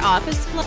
office floor.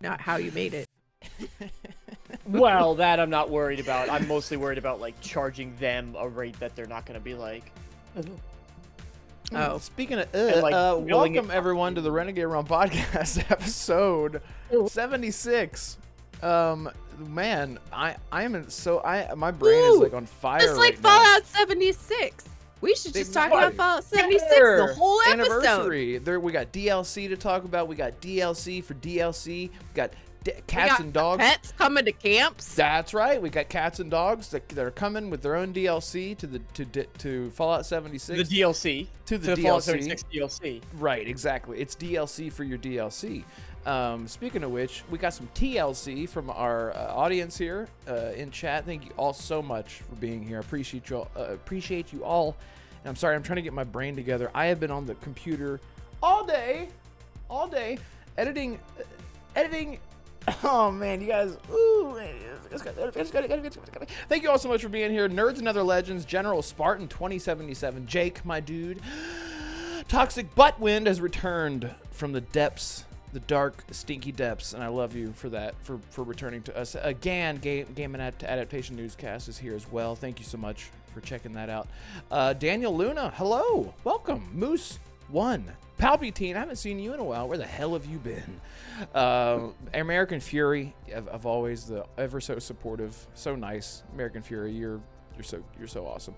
not how you made it. Well, that I'm not worried about. I'm mostly worried about like charging them a rate that they're not going to be like. Oh, Speaking of, like, billing welcome it- everyone to the Renegade Run Podcast, episode 76. Man, my brain is like on fire it's like right now. Fallout 76. We should just talk about Fallout 76 the Sure. whole episode. Anniversary. There, we got DLC to talk about. We got DLC for DLC. We got cats and dogs. Pets coming to camps. That's right. We got cats and dogs that are coming with their own DLC to Fallout 76. The DLC. To the Fallout DLC. 76 DLC. Right, exactly. It's DLC for your DLC. Speaking of which, we got some TLC from our audience here in chat. Thank you all so much for being here. I appreciate you all. And I'm sorry, I'm trying to get my brain together. I have been on the computer all day, editing. Oh man, you guys! Ooh, thank you all so much for being here. Nerds and Other Legends, General Spartan 2077, Jake, my dude. Toxic Buttwind has returned from the depths, the dark, stinky depths, and I love you for that, for returning to us again. Game and Adaptation Newscast is here as well. Thank you so much for checking that out. Daniel Luna, hello, welcome. Moose One, Palpatine, I haven't seen you in a while. Where the hell have you been? American Fury, of always the ever so supportive, so nice. American Fury, you're so awesome.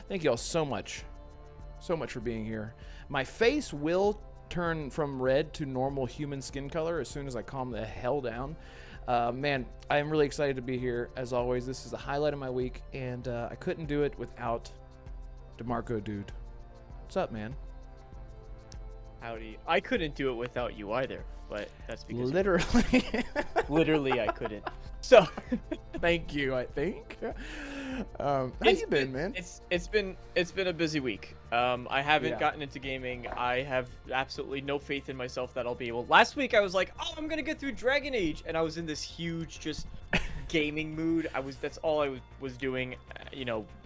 Thank you all so much for being here. My face will turn from red to normal human skin color as soon as I calm the hell down. Man, I am really excited to be here. As always, this is the highlight of my week, and I couldn't do it without DeMarco, dude. What's up, man? Howdy. I couldn't do it without you either, but that's because Literally. I couldn't. So, thank you. I think. How you been, man? It's been a busy week. I haven't Yeah. gotten into gaming. I have absolutely no faith in myself that I'll be able. Last week I was like, oh, I'm gonna get through Dragon Age, and I was in this huge just gaming mood. That's all I was doing.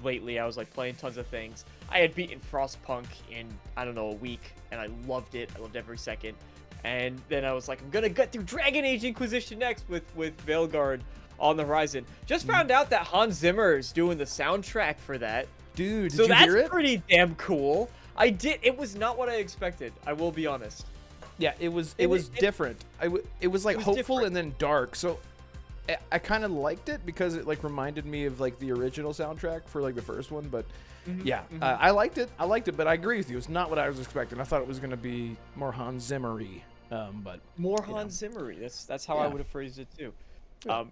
Lately I was like playing tons of things. I had beaten Frostpunk in a week, and I loved it. I loved every second. And then I was like, I'm gonna get through Dragon Age Inquisition next with Veilguard on the horizon. Just found out that Hans Zimmer is doing the soundtrack for that. Dude, So did you hear that's it? pretty damn cool. I did. It was not what I expected. I will be honest. Yeah, it was different. It was like was hopeful different. and then dark. So I kind of liked it because it like reminded me of like the original soundtrack for like the first one. But yeah, I liked it. But I agree with you. It's not what I was expecting. I thought it was going to be more Hans Zimmer-y. But More Hans Zimmer-y. That's how I Yeah. would have phrased it too. Yeah.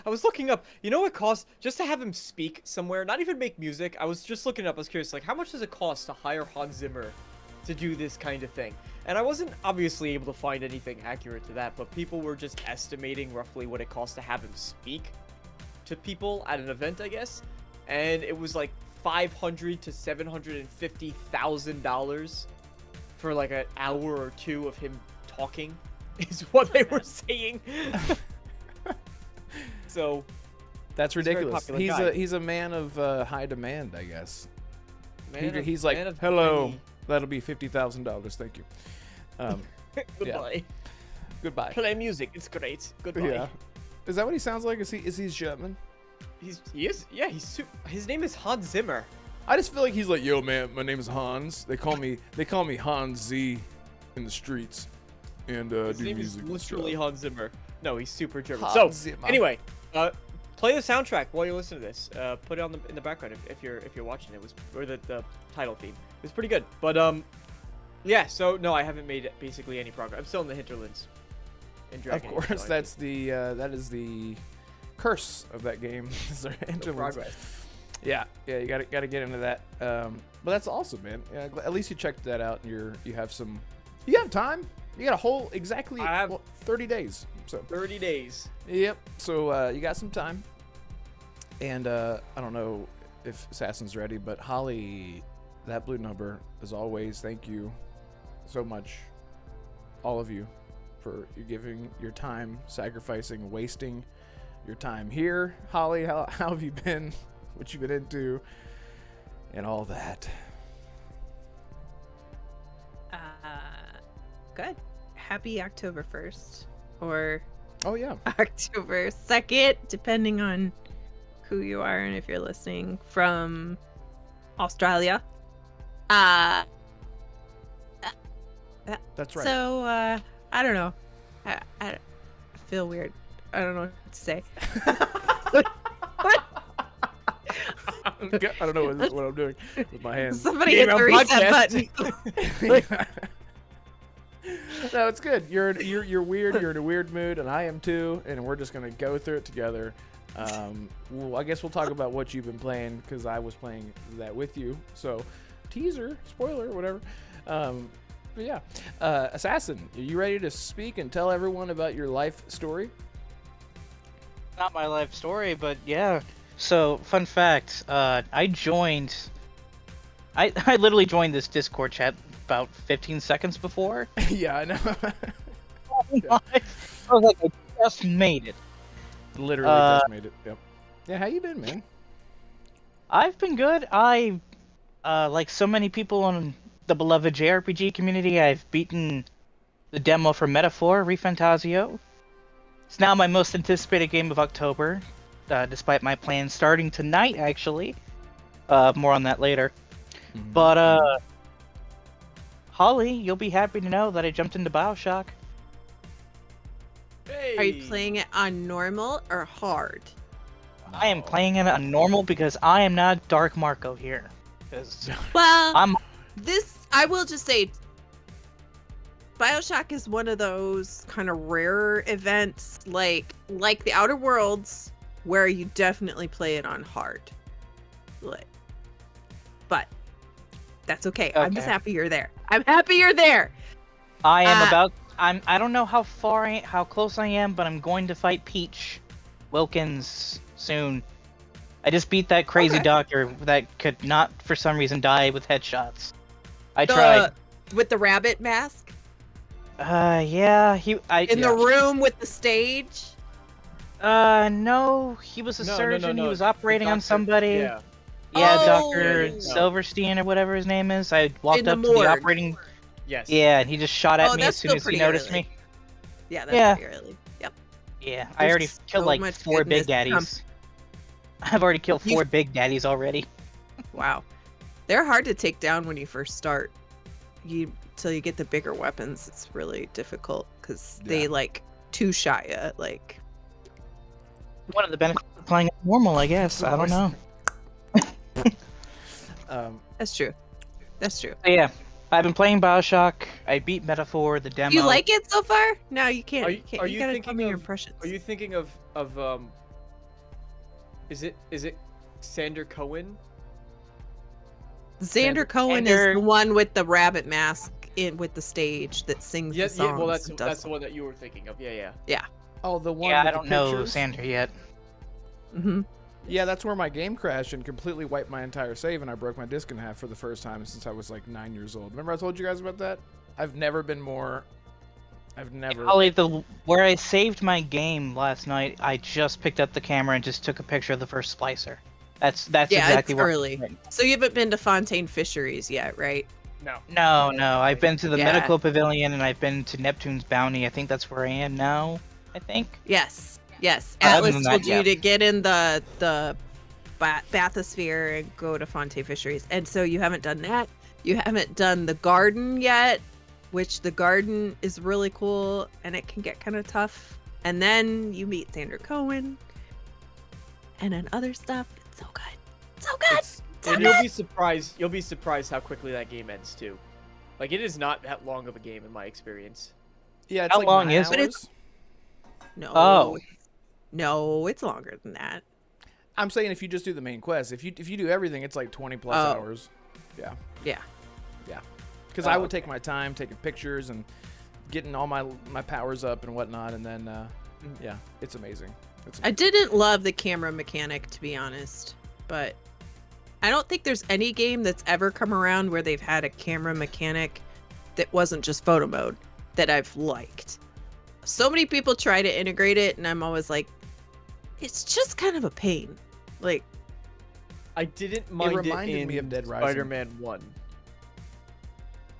I was looking up. You know what it costs just to have him speak somewhere? Not even make music. I was just looking up. I was curious, like, how much does it cost to hire Hans Zimmer to do this kind of thing? And I wasn't obviously able to find anything accurate to that, but people were just estimating roughly what it costs to have him speak to people at an event, I guess. And it was like $500,000 to $750,000 for like an hour or two of him talking, is what they were saying. So that's He's a very ridiculous. popular guy. He's a man of high demand, I guess. He's man like, of hello, many- that'll be $50,000. Thank you. Goodbye. Goodbye. Play music. It's great. Goodbye. Yeah. Is that what he sounds like? Is he German? He is. Yeah. His name is Hans Zimmer. I just feel like he's like, yo, man, my name is Hans. They call me Hans Z in the streets, and His do name music. is and literally stuff. Hans Zimmer. No, he's super German. Hans So Zimmer. anyway, play the soundtrack while you listen to this. Put it on in the background if you're watching it. Or the title theme. It's pretty good. But yeah. So no, I haven't made basically any progress. I'm still in the hinterlands. In Dragon Of Age, course, so I that's that is the curse of that game. Is there no interludes. progress. Yeah, you gotta get into that. But that's awesome, man. Yeah, at least you checked that out, and you have time. You got a whole exactly I have 30 days. So 30 days. yep. So you got some time. And I don't know if Assassin's ready, but Holly, that blue number, as always, thank you so much, all of you, for you giving your time, sacrificing, wasting your time here. Holly, how have you been? What you been into? And all that. Good. Happy October 1st. or Oh yeah. October 2nd, depending on who you are and if you're listening from Australia. That's right. So, I don't know. I feel weird. I don't know what to say. I don't know what I'm doing with my hands. Somebody hit the reset button. No, it's good. You're weird. You're in a weird mood, and I am too. And we're just gonna go through it together. Well, I guess we'll talk about what you've been playing because I was playing that with you. So, teaser, spoiler, whatever. But yeah, Assassin, are you ready to speak and tell everyone about your life story? Not my life story, but yeah. So, fun fact, I literally joined this Discord chat about 15 seconds before. Yeah, I know. I was like, I just made it. Literally just made it. Yep. Yeah, how you been, man? I've been good. Like so many people on the beloved JRPG community, I've beaten the demo for Metaphor, Renfantazio. It's now my most anticipated game of October, despite my plans starting tonight, actually. More on that later. Mm-hmm. But, Holly, you'll be happy to know that I jumped into BioShock. Hey. Are you playing it on normal or hard? I am playing it on normal because I am not Dark Marco here. 'Cause Well, I will just say, BioShock is one of those kind of rare events, like the Outer Worlds, where you definitely play it on hard. But that's okay. I'm just happy you're there. I'm happy you're there. I am I don't know how close I am, but I'm going to fight Peach Wilkins soon. I just beat that crazy doctor that could not, for some reason, die with headshots. I tried. With the rabbit mask? Yeah, in the room with the stage? No, he was a surgeon. He was operating on somebody. Yeah. Yeah, Dr. Silverstein or whatever his name is. I walked up to the operating... Yes. Yeah, and he just shot at me as soon as he noticed me. Yeah, that's pretty early. Yep. Yeah, I already killed like 4 big daddies. I've already killed 4 big daddies already. Wow. They're hard to take down when you first start. Till you get the bigger weapons, it's really difficult because they like two-shot you. Like, one of the benefits of playing normal, I guess. I don't know. That's true. That's true. But yeah, I've been playing BioShock. I beat Metaphor, the demo. Do you like it so far? No, you can't. Are you gotta tell me your impressions. Are you thinking of is it Sander Cohen? Xander Cohen is the one with the rabbit mask with the stage that sings the songs. Yeah, well, that's the one that you were thinking of. Yeah. Oh, the one. Yeah, with I don't know Sander yet. Mm-hmm. Yeah, that's where my game crashed and completely wiped my entire save, and I broke my disc in half for the first time since I was like 9 years old. Remember I told you guys about that? I've never. Holly, where I saved my game last night, I just picked up the camera and just took a picture of the first splicer. That's exactly where. Early. So you haven't been to Fontaine Fisheries yet, right? No. I've been to the medical pavilion and I've been to Neptune's Bounty. I think that's where I am now. I think. Yes. Atlus told you to get in the bathysphere and go to Fontaine Fisheries, and so you haven't done that. You haven't done the garden yet, which the garden is really cool, and it can get kind of tough. And then you meet Xander Cohen, and then other stuff. It's so good. And you'll be surprised how quickly that game ends too. Like, it is not that long of a game in my experience. Yeah, it's how like long 9 is hours. it? No. No, it's longer than that. I'm saying if you just do the main quest, if you do everything, it's like 20 plus hours. Yeah. Because I would take my time taking pictures and getting all my powers up and whatnot, and then yeah, it's amazing. I didn't love the camera mechanic, to be honest, but I don't think there's any game that's ever come around where they've had a camera mechanic that wasn't just photo mode that I've liked. So many people try to integrate it, and I'm always like, it's just kind of a pain. Like, I didn't mind it reminded in me of Dead Rising. Spider-Man 1.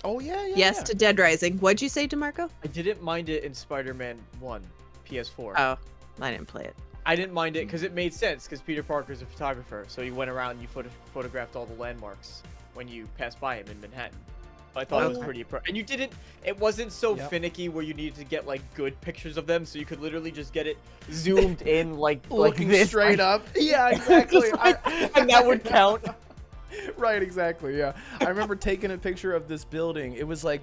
Oh yeah, yeah. Yes yeah. to Dead Rising. What'd you say, DeMarco? I didn't mind it in Spider-Man 1, PS4. Oh, I didn't play it. I didn't mind it because it made sense because Peter Parker's a photographer, so you went around and you photographed all the landmarks when you passed by him in Manhattan. I thought it was pretty and you didn't. It wasn't so finicky where you needed to get like good pictures of them, so you could literally just get it zoomed in like Looking this, straight up. Yeah, exactly. and that would count. Right, exactly. Yeah, I remember taking a picture of this building. It was like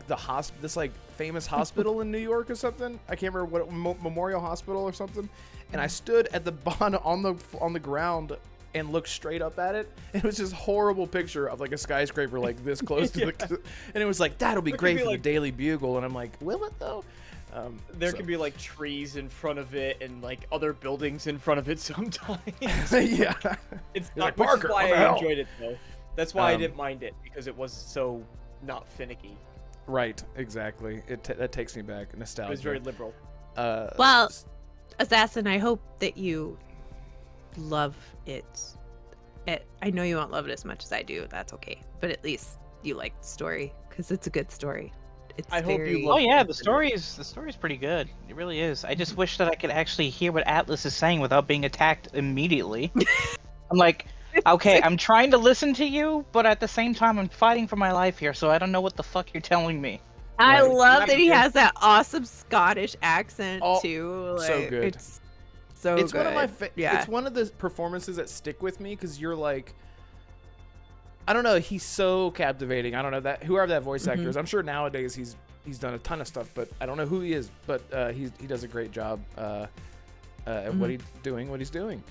this like famous hospital in New York or something. I can't remember what Memorial Hospital or something. And I stood at the bottom on the ground and looked straight up at it. It was just horrible picture of like a skyscraper like this close to the, and it was like that'll be great for the Daily Bugle. And I'm like, will it though? There can be like trees in front of it and like other buildings in front of it sometimes. Yeah, it's You're not like, Parker, which is why what the I hell? enjoyed it though. That's why I didn't mind it because it was so not finicky. right, exactly. That takes me back, nostalgia. It was very liberal. Well, Assassin, I hope that you love it. I know you won't love it as much as I do. That's okay. But at least you like the story because it's a good story. I hope you Oh love yeah, it. the story is pretty good. It really is. I just wish that I could actually hear what Atlus is saying without being attacked immediately. I'm like, okay, I'm trying to listen to you, but at the same time, I'm fighting for my life here, so I don't know what the fuck you're telling me. I Right. love that he has that awesome Scottish accent Oh, too. Like, so good. It's so It's good. one of my yeah. It's one of the performances that stick with me because you're like, I don't know, he's so captivating. I don't know that whoever that voice actor is. I'm sure nowadays he's done a ton of stuff, but I don't know who he is. But he does a great job at what he's doing.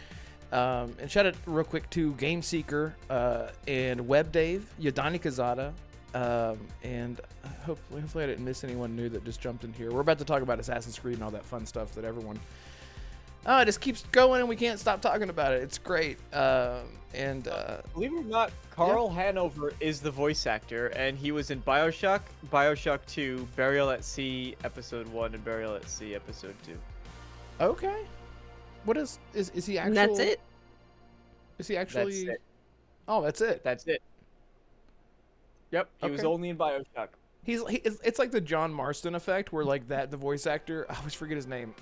And shout out real quick to Game Seeker and Web Dave, Yadani Kazada, and hopefully I didn't miss anyone new that just jumped in here. We're about to talk about Assassin's Creed and all that fun stuff that everyone. It just keeps going and we can't stop talking about it. It's great. Believe it or not, Carl Hanover is the voice actor, and he was in Bioshock, Bioshock 2, Burial at Sea Episode 1, and Burial at Sea Episode 2. Okay. What is he actually? That's it. Is he actually? That's it. Oh, that's it. That's it. Yep, he was Okay. only in Bioshock. It's like the John Marston effect, where like the voice actor. I always forget his name.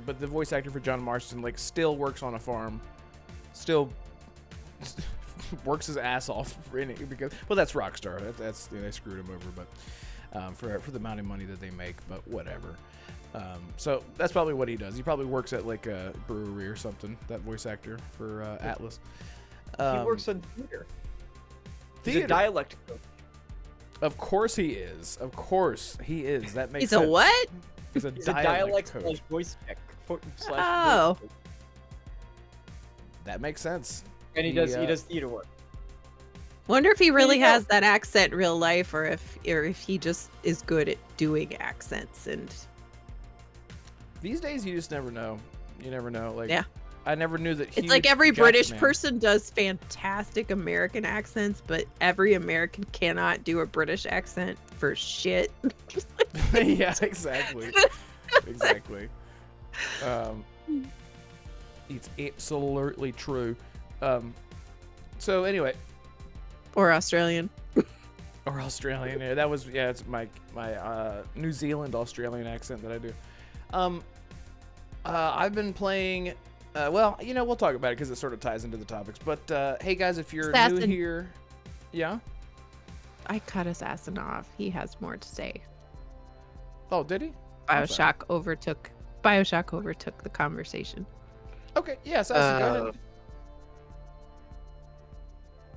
But the voice actor for John Marston like still works on a farm, still works his ass off because that's Rockstar. That's they screwed him over, but for the amount of money that they make, but whatever. So that's probably what he does. He probably works at like a brewery or something. That voice actor for Atlus. He works on theater. He's Theater. a dialect coach. Of course he is. Of course he is. That makes He's sense. a what? He's a He's a dialect coach. / voice tech. Oh. Voice coach. That makes sense. And he does theater work. Wonder if he really you go. has that accent in real life, or if he just is good at doing accents. And These days, you just never know. You never know. Like, Yeah. I never knew that. it's like every huge British Jackman- person does fantastic American accents, but every American cannot do a British accent for shit. Yeah, exactly. Exactly. It's absolutely true. So anyway, Or Australian. or Australian. Yeah, that was it's my New Zealand Australian accent that I do. I've been playing. Well, we'll talk about it because it sort of ties into the topics. But hey, guys, if you're new Assassin. here, yeah. I cut Assassin off. He has more to say. Oh, did he? I'm sorry. Bioshock overtook the conversation. Okay, yeah. Assassin, go ahead.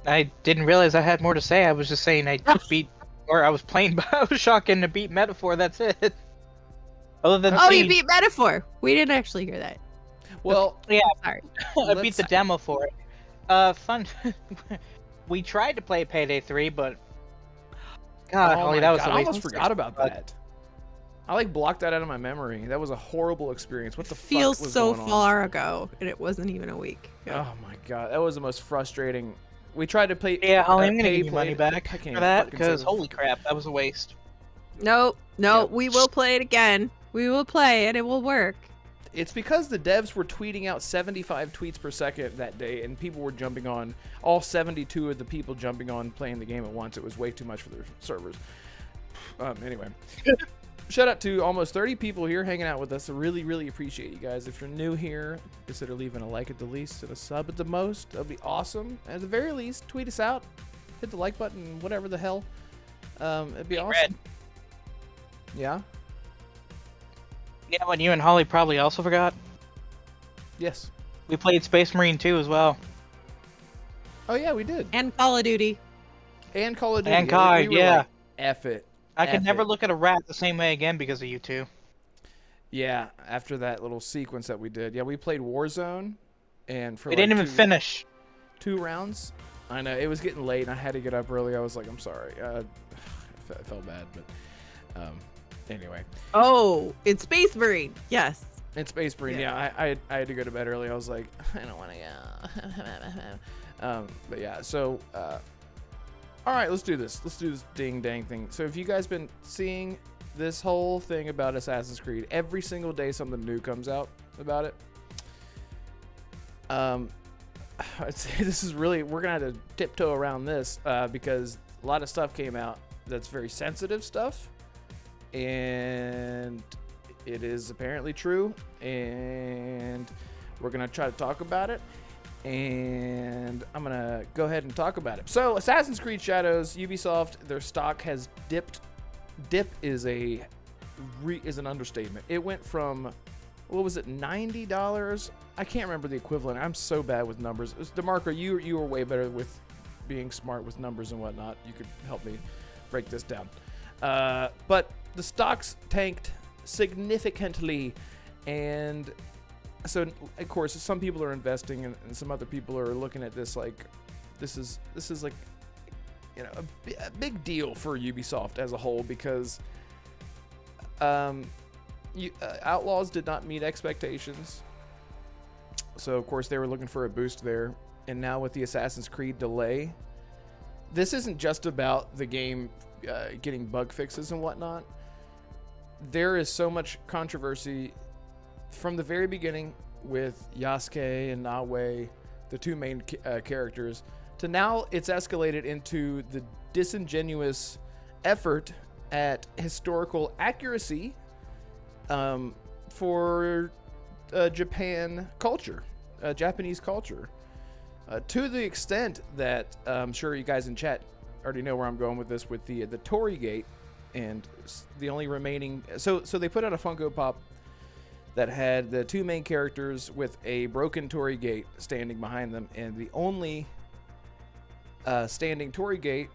I didn't realize I had more to say. I was just saying I was playing Bioshock and to beat Metaphor. That's it. Other than Oh, you seeing- beat Metaphor. We didn't actually hear that. Well, yeah, Sorry. I beat the demo for it. Fun. We tried to play Payday 3, but God, oh Holly, my that was God, a I waste almost of forgot about that. I like blocked that out of my memory. That was a horrible experience. What the Feels fuck was so going on? far ago, and it wasn't even a week. Oh my God, that was the most frustrating. We tried to play. Yeah, Holly, I'm gonna Pay give you money played- back I can't for even that fucking because say holy crap, that was a waste. No, Yeah. we will play it again. We will play it. It will work. It's because the devs were tweeting out 75 tweets per second that day, and people were jumping on, all 72 of the people jumping on playing the game at once. It was way too much for their servers. Anyway. Shout out to almost 30 people here hanging out with us. I really, really appreciate you guys. If you're new here, consider leaving a like at the least and a sub at the most. That'd be awesome. At the very least, tweet us out. Hit the like button, whatever the hell. It'd be awesome. Red. Yeah? You know what you and Holly probably also forgot? Yes. We played Space Marine 2 as well. Oh, yeah, we did. And Call of Duty. And Call of Duty. And COD, we were yeah. Like, F it. I could F never it. look at a rat the same way again because of you two. Yeah, after that little sequence that we did. Yeah, we played Warzone, and for We like didn't even finish. 2 rounds. I know, it was getting late, and I had to get up early. I was like, I'm sorry. I felt bad, but anyway. Oh, it's Space Marine. Yes. In Space Marine, yeah, I had to go to bed early. I was like, I don't want to go. But yeah, so, all right, let's do this. Let's do this ding dang thing. So have you guys been seeing this whole thing about Assassin's Creed? Every single day something new comes out about it. I'd say this is really, we're going to have to tiptoe around this because a lot of stuff came out that's very sensitive stuff. And it is apparently true. And we're going to try to talk about it. And I'm going to go ahead and talk about it. So Assassin's Creed Shadows, Ubisoft, their stock has dipped. Dip is an understatement. It went from, what was it, $90? I can't remember the equivalent. I'm so bad with numbers. DeMarco, you were way better with being smart with numbers and whatnot. You could help me break this down. But the stocks tanked significantly, and so of course some people are investing and some other people are looking at this like this is like, you know, a big deal for Ubisoft as a whole because Outlaws did not meet expectations, so of course they were looking for a boost there. And now with the Assassin's Creed delay, this isn't just about the game getting bug fixes and whatnot. There is so much controversy from the very beginning with Yasuke and Nawe, the 2 main characters, to now it's escalated into the disingenuous effort at historical accuracy for Japanese culture, to the extent that I'm sure you guys in chat already know where I'm going with this, with the Torii Gate, and the only remaining. So they put out a Funko Pop that had the 2 main characters with a broken Torii Gate standing behind them, and the only standing Torii Gate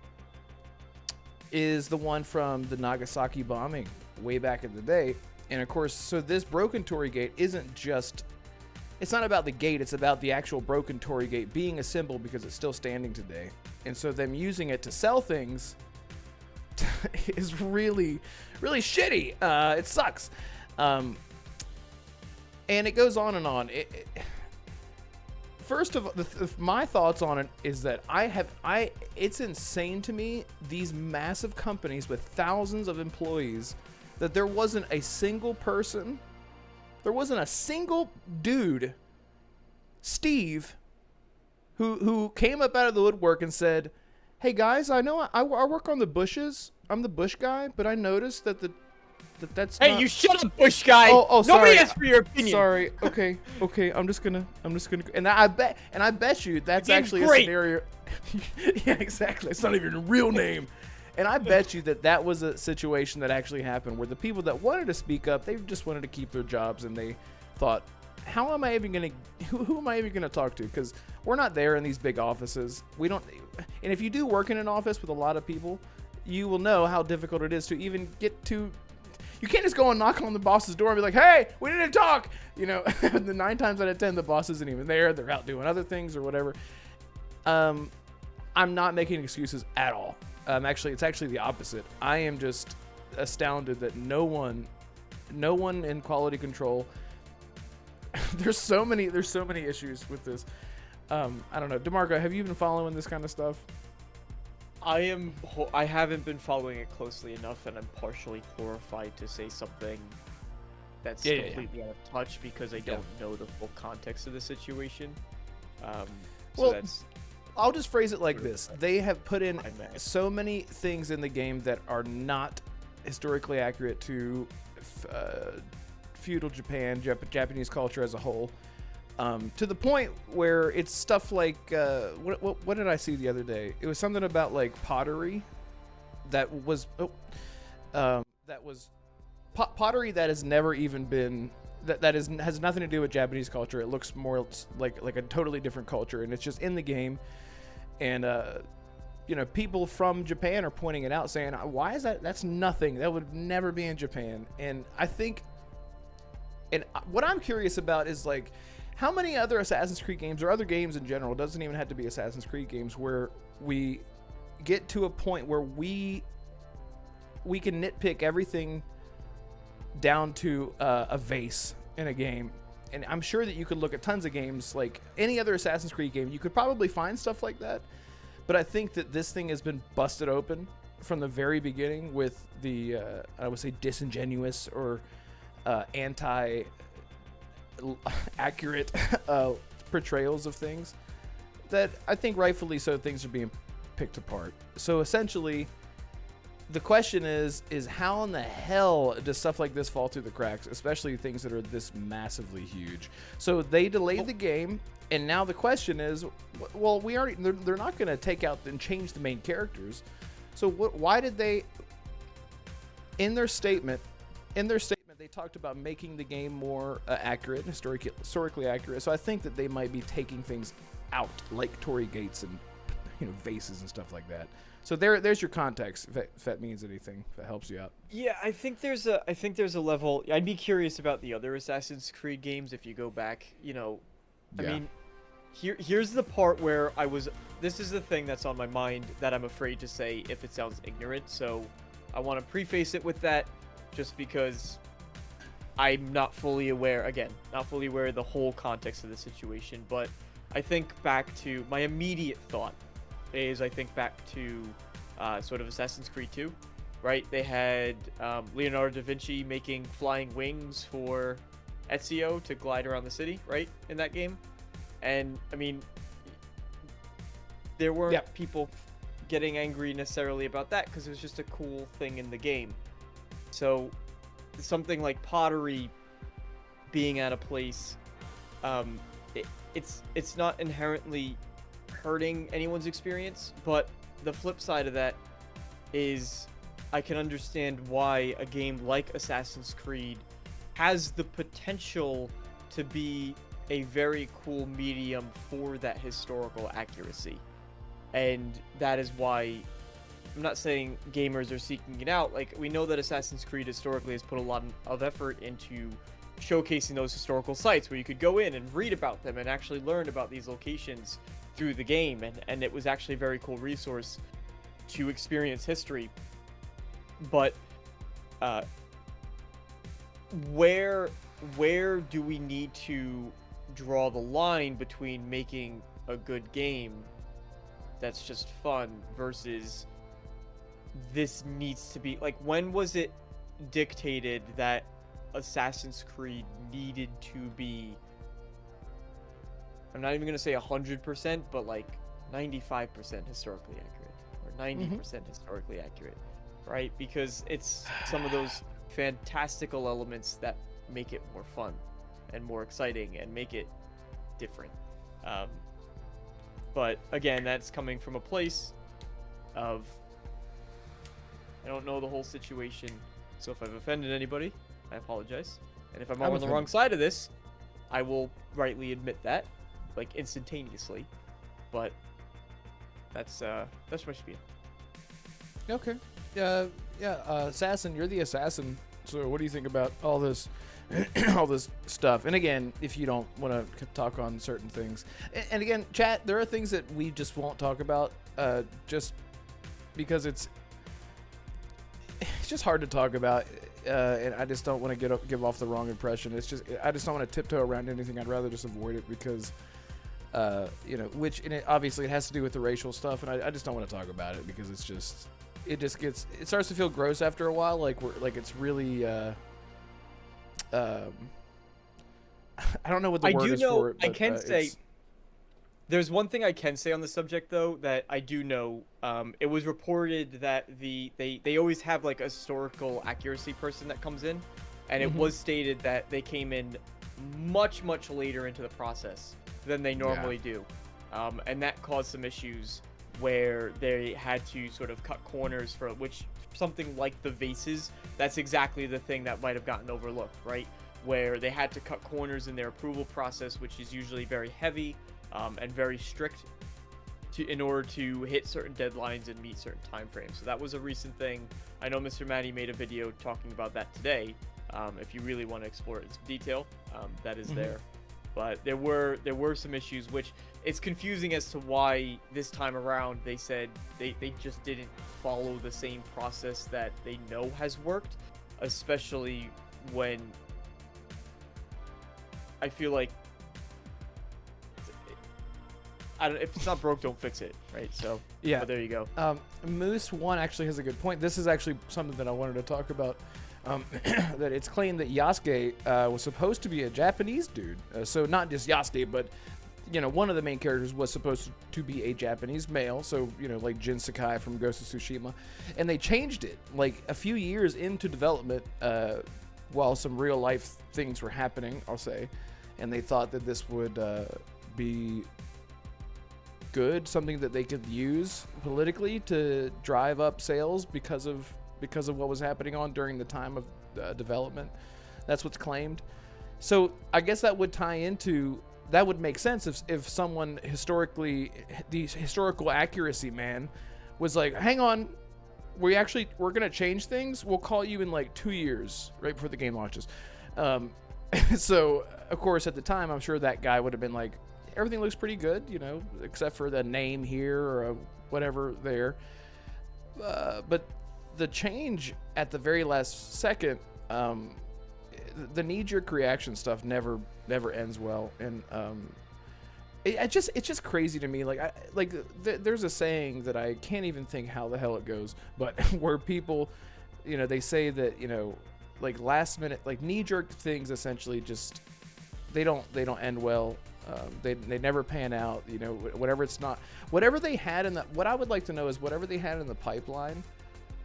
is the one from the Nagasaki bombing way back in the day. And of course, so this broken Torii Gate isn't just, it's not about the gate, it's about the actual broken Torii Gate being a symbol because it's still standing today. And so them using it to sell things is really, really shitty. It sucks. And it goes on and on. First of all, my thoughts on it is that it's insane to me, these massive companies with thousands of employees, that there wasn't a single person, there wasn't a single dude, Steve, who came up out of the woodwork and said, hey guys, I know I work on the bushes. I'm the bush guy, but I noticed that's Hey, not... you shut up, bush guy! Oh, Nobody sorry. asked for your opinion. Sorry. Okay. I'm just gonna. And I bet you that's game's actually great. a scenario. Yeah, exactly. It's not even a real name. And I bet you that was a situation that actually happened where the people that wanted to speak up, they just wanted to keep their jobs, and they thought, how am I even gonna? Who am I even gonna talk to? Because we're not there in these big offices. We don't. And if you do work in an office with a lot of people, you will know how difficult it is to even get to. You can't just go and knock on the boss's door and be like, hey, we need to talk. You know, the 9 times out of 10, the boss isn't even there. They're out doing other things or whatever. I'm not making excuses at all. It's actually the opposite. I am just astounded that no one in quality control. There's so many issues with this. I don't know. DeMarco, have you been following this kind of stuff? I haven't been following it closely enough, and I'm partially horrified to say something that's Yeah. completely out of touch because I don't know the full context of the situation. So Well, that's I'll just phrase it like this. They have put in I'm mad. so many things in the game that are not historically accurate to feudal Japan, Japanese culture as a whole, to the point where it's stuff like, what did I see the other day? It was something about like pottery that was, pottery that has never even been, has nothing to do with Japanese culture. It looks more like a totally different culture, and it's just in the game. And people from Japan are pointing it out, saying, "Why is that? That's nothing. That would never be in Japan." And I think, and what I'm curious about is like, how many other Assassin's Creed games or other games in general, doesn't even have to be Assassin's Creed games, where we get to a point where we can nitpick everything down to a vase in a game. And I'm sure that you could look at tons of games, like any other Assassin's Creed game, you could probably find stuff like that. But I think that this thing has been busted open from the very beginning with the, I would say, disingenuous or anti-accurate portrayals of things that I think rightfully so things are being picked apart. So essentially, the question is how in the hell does stuff like this fall through the cracks, especially things that are this massively huge? So they delayed the game, and now the question is, well, they're not going to take out and change the main characters. So why did they, in their statement, they talked about making the game more accurate, historically accurate. So I think that they might be taking things out, like Torii gates and vases and stuff like that. So there's your context, if that means anything, if that helps you out. Yeah, I think there's a level. I'd be curious about the other Assassin's Creed games if you go back. I mean, here's the part where this is the thing that's on my mind that I'm afraid to say if it sounds ignorant. So I want to preface it with that, just because I'm not fully aware of the whole context of the situation. But I think back to my immediate thought. I think back to sort of Assassin's Creed 2, right? They had Leonardo da Vinci making flying wings for Ezio to glide around the city, right, in that game. And, I mean, there weren't people getting angry necessarily about that because it was just a cool thing in the game. So something like pottery being out of place, it's not inherently hurting anyone's experience, but the flip side of that is I can understand why a game like Assassin's Creed has the potential to be a very cool medium for that historical accuracy. And that is why I'm not saying gamers are seeking it out. Like, we know that Assassin's Creed historically has put a lot of effort into showcasing those historical sites where you could go in and read about them and actually learn about these locations through the game, and it was actually a very cool resource to experience history. But where do we need to draw the line between making a good game that's just fun versus this needs to be, like, when was it dictated that Assassin's Creed needed to be, I'm not even going to say 100%, but like 95% historically accurate, or 90% historically accurate, right? Because it's some of those fantastical elements that make it more fun and more exciting and make it different. But again, that's coming from a place of, I don't know the whole situation, so if I've offended anybody, I apologize. And if I'm on the wrong side of this, I will rightly admit that, like, instantaneously. But that's my spiel. Okay. Assassin, you're the assassin. So what do you think about all this all this stuff? And again, if you don't want to talk on certain things, and again, chat, there are things that we just won't talk about just because it's just hard to talk about, and I just don't want to give off the wrong impression. I just don't want to tiptoe around anything. I'd rather just avoid it because obviously it has to do with the racial stuff, and I just don't want to talk about it because it starts to feel gross after a while. Like it's really I don't know what the I word do is know. for it. I But, can say. it's- There's one thing I can say on the subject though that I do know. It was reported that they always have like a historical accuracy person that comes in, and it Mhm. was stated that they came in much later into the process than they normally do, and that caused some issues where they had to sort of cut corners for which something like the vases. That's exactly the thing that might have gotten overlooked, right? Where they had to cut corners in their approval process, which is usually very heavy. And very strict in order to hit certain deadlines and meet certain time frames. So that was a recent thing. I know Mr. Matty made a video talking about that today. If you really want to explore it in some detail, that is there. But there were some issues, which it's confusing as to why this time around they said they just didn't follow the same process that they know has worked, especially when I feel like if it's not broke, don't fix it, right? So Yeah. but there you go. Moose One actually has a good point. This is actually something that I wanted to talk about. That it's claimed that Yasuke was supposed to be a Japanese dude. So not just Yasuke, but one of the main characters was supposed to be a Japanese male. So like Jin Sakai from Ghost of Tsushima, and they changed it like a few years into development, while some real life things were happening, I'll say, and they thought that this would be good, something that they could use politically to drive up sales because of what was happening during the time of development. That's what's claimed. So I guess that would make sense if someone the historical accuracy man was like, hang on, we're gonna change things. We'll call you in like 2 years, right before the game launches. So of course at the time, I'm sure that guy would have been like, everything looks pretty good, except for the name here or whatever there. But the change at the very last second, the knee-jerk reaction stuff never ends well, and it's just crazy to me. There's a saying that I can't even think how the hell it goes, but where people, they say that like last minute, like knee-jerk things essentially just they don't end well. They never pan out, whatever they had what I would like to know is whatever they had in the pipeline.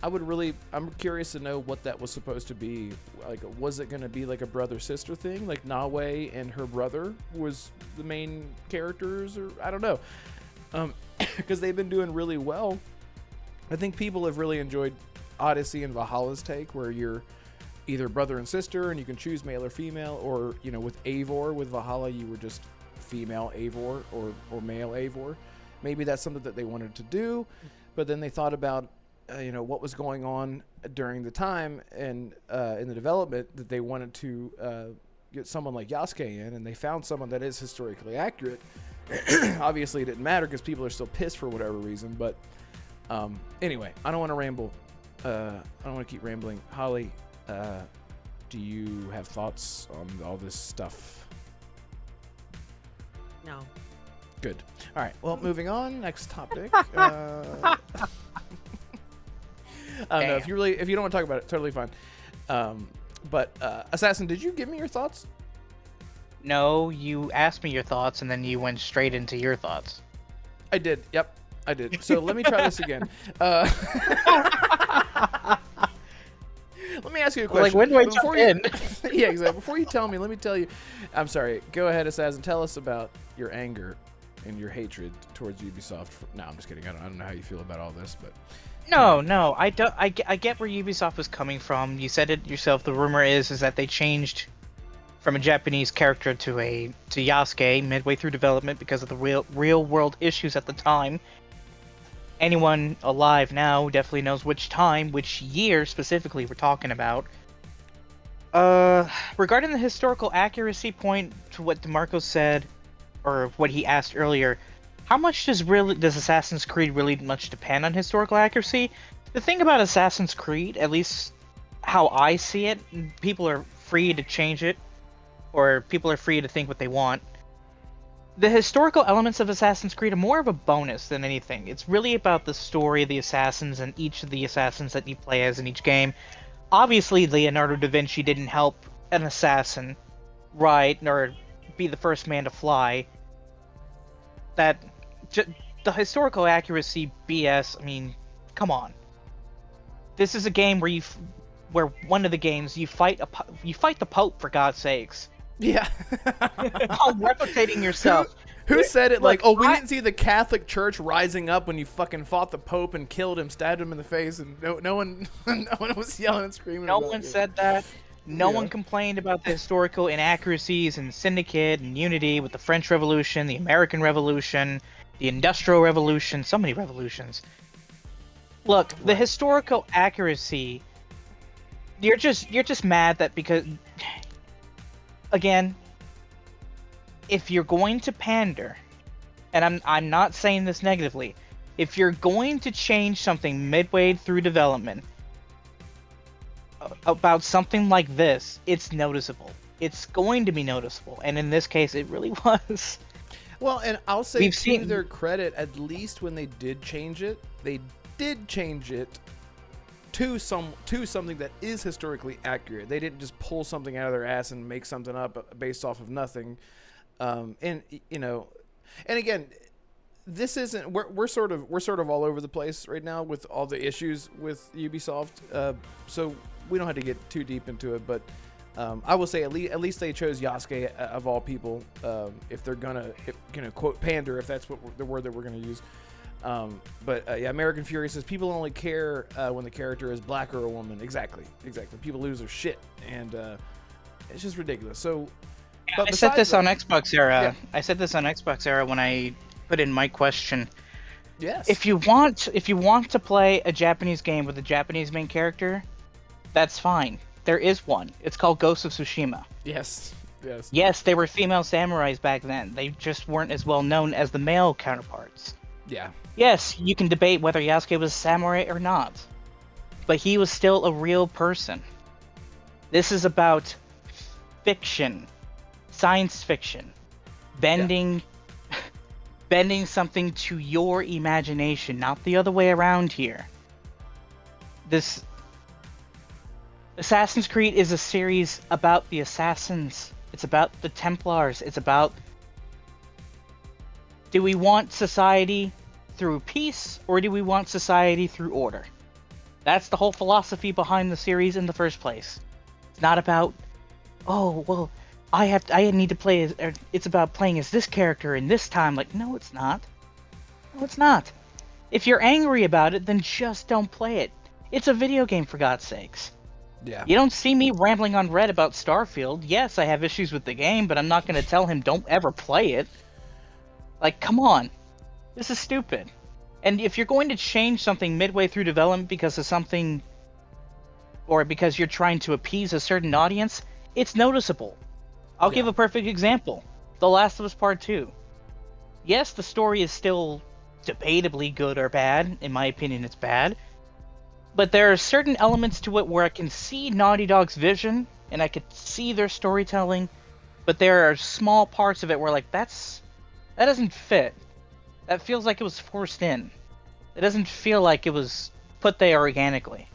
I'm curious to know what that was supposed to be. Like, was it going to be like a brother-sister thing? Like Nawe and her brother was the main characters, or I don't know. Because they've been doing really well. I think people have really enjoyed Odyssey and Valhalla's take, where you're either brother and sister and you can choose male or female, or, with Eivor, with Valhalla, you were just female Eivor or male Eivor. Maybe that's something that they wanted to do, but then they thought about what was going on during the time and in the development, that they wanted to get someone like Yasuke in, and they found someone that is historically accurate. Obviously it didn't matter because people are still pissed for whatever reason, but anyway, I don't want to ramble. I don't want to keep rambling. Holly, do you have thoughts on all this stuff? No. Good. All right. Well, moving on. Next topic. No, if you don't want to talk about it, totally fine. But Assassin, did you give me your thoughts? No, you asked me your thoughts, and then you went straight into your thoughts. I did. Yep, I did. So let me try this again. Let me ask you a question. Like, when do I jump in? Yeah, exactly. Before you tell me, let me tell you. I'm sorry. Go ahead, Assassin. Tell us about your anger and your hatred towards Ubisoft. No, I'm just kidding. I don't know how you feel about all this, but. No, I don't. I get where Ubisoft was coming from. You said it yourself. The rumor is that they changed from a Japanese character to Yasuke midway through development because of the real world issues at the time. Anyone alive now definitely knows which year specifically we're talking about. Regarding the historical accuracy point, to what DeMarco said, or what he asked earlier, how much does Assassin's Creed really much depend on historical accuracy? The thing about Assassin's Creed, at least how I see it, people are free to change it, or people are free to think what they want. The historical elements of Assassin's Creed are more of a bonus than anything. It's really about the story of the assassins and each of the assassins that you play as in each game. Obviously, Leonardo da Vinci didn't help an assassin, right, or be the first man to fly, the historical accuracy BS. I mean, come on. This is a game where one of the games you fight the Pope, for God's sakes. Yeah. While replicating yourself. Who said it? Look, We didn't see the Catholic Church rising up when you fucking fought the Pope and killed him, stabbed him in the face, and no one was yelling and screaming. No about one it. said that. No Yeah. one complained about the historical inaccuracies in Syndicate and Unity with the French Revolution, the American Revolution, the Industrial Revolution, so many revolutions. Look, the historical accuracy, you're just mad that because, again, if you're going to pander, and I'm not saying this negatively, if you're going to change something midway through development about something like this, it's noticeable. It's going to be noticeable, and in this case, it really was. Well, and I'll say We've to seen- their credit, at least when they did change it, they did change it to something that is historically accurate. They didn't just pull something out of their ass and make something up based off of nothing. And you know, and again, this isn't we're sort of all over the place right now with all the issues with Ubisoft. So we don't have to get too deep into it, but I will say at least they chose Yasuke of all people. If they're gonna quote pander, if that's what the word that we're gonna use. But yeah, American Fury says people only care when the character is black or a woman. Exactly. People lose their shit, and it's just ridiculous. So, but I said this on that- Xbox Era. Yeah. I said this on Xbox Era when I put in my question. Yes. If you want to play a Japanese game with a Japanese main character, that's fine. There is one. It's called Ghost of Tsushima. Yes. Yes, they were female samurais back then. They just weren't as well known as the male counterparts. Yeah. Yes, you can debate whether Yasuke was a samurai or not, but he was still a real person. This is about fiction, science fiction, bending something to your imagination, not the other way around here. This Assassin's Creed is a series about the assassins. It's about the Templars. It's about, do we want society through peace, or do we want society through order? That's the whole philosophy behind the series in the first place. It's not about, oh, well, I need to play as, or it's about playing as this character in this time. Like, no, it's not. No, it's not. If you're angry about it, then just don't play it. It's a video game, for God's sakes. Yeah. You don't see me rambling on Red about Starfield. Yes, I have issues with the game, but I'm not going to tell him don't ever play it. Like, come on. This is stupid. And if you're going to change something midway through development because of something, or because you're trying to appease a certain audience, it's noticeable. I'll give a perfect example. The Last of Us Part 2. Yes, the story is still debatably good or bad. In my opinion, it's bad. But there are certain elements to it where I can see Naughty Dog's vision, and I could see their storytelling, but there are small parts of it where, like, that doesn't fit. That feels like it was forced in. It doesn't feel like it was put there organically.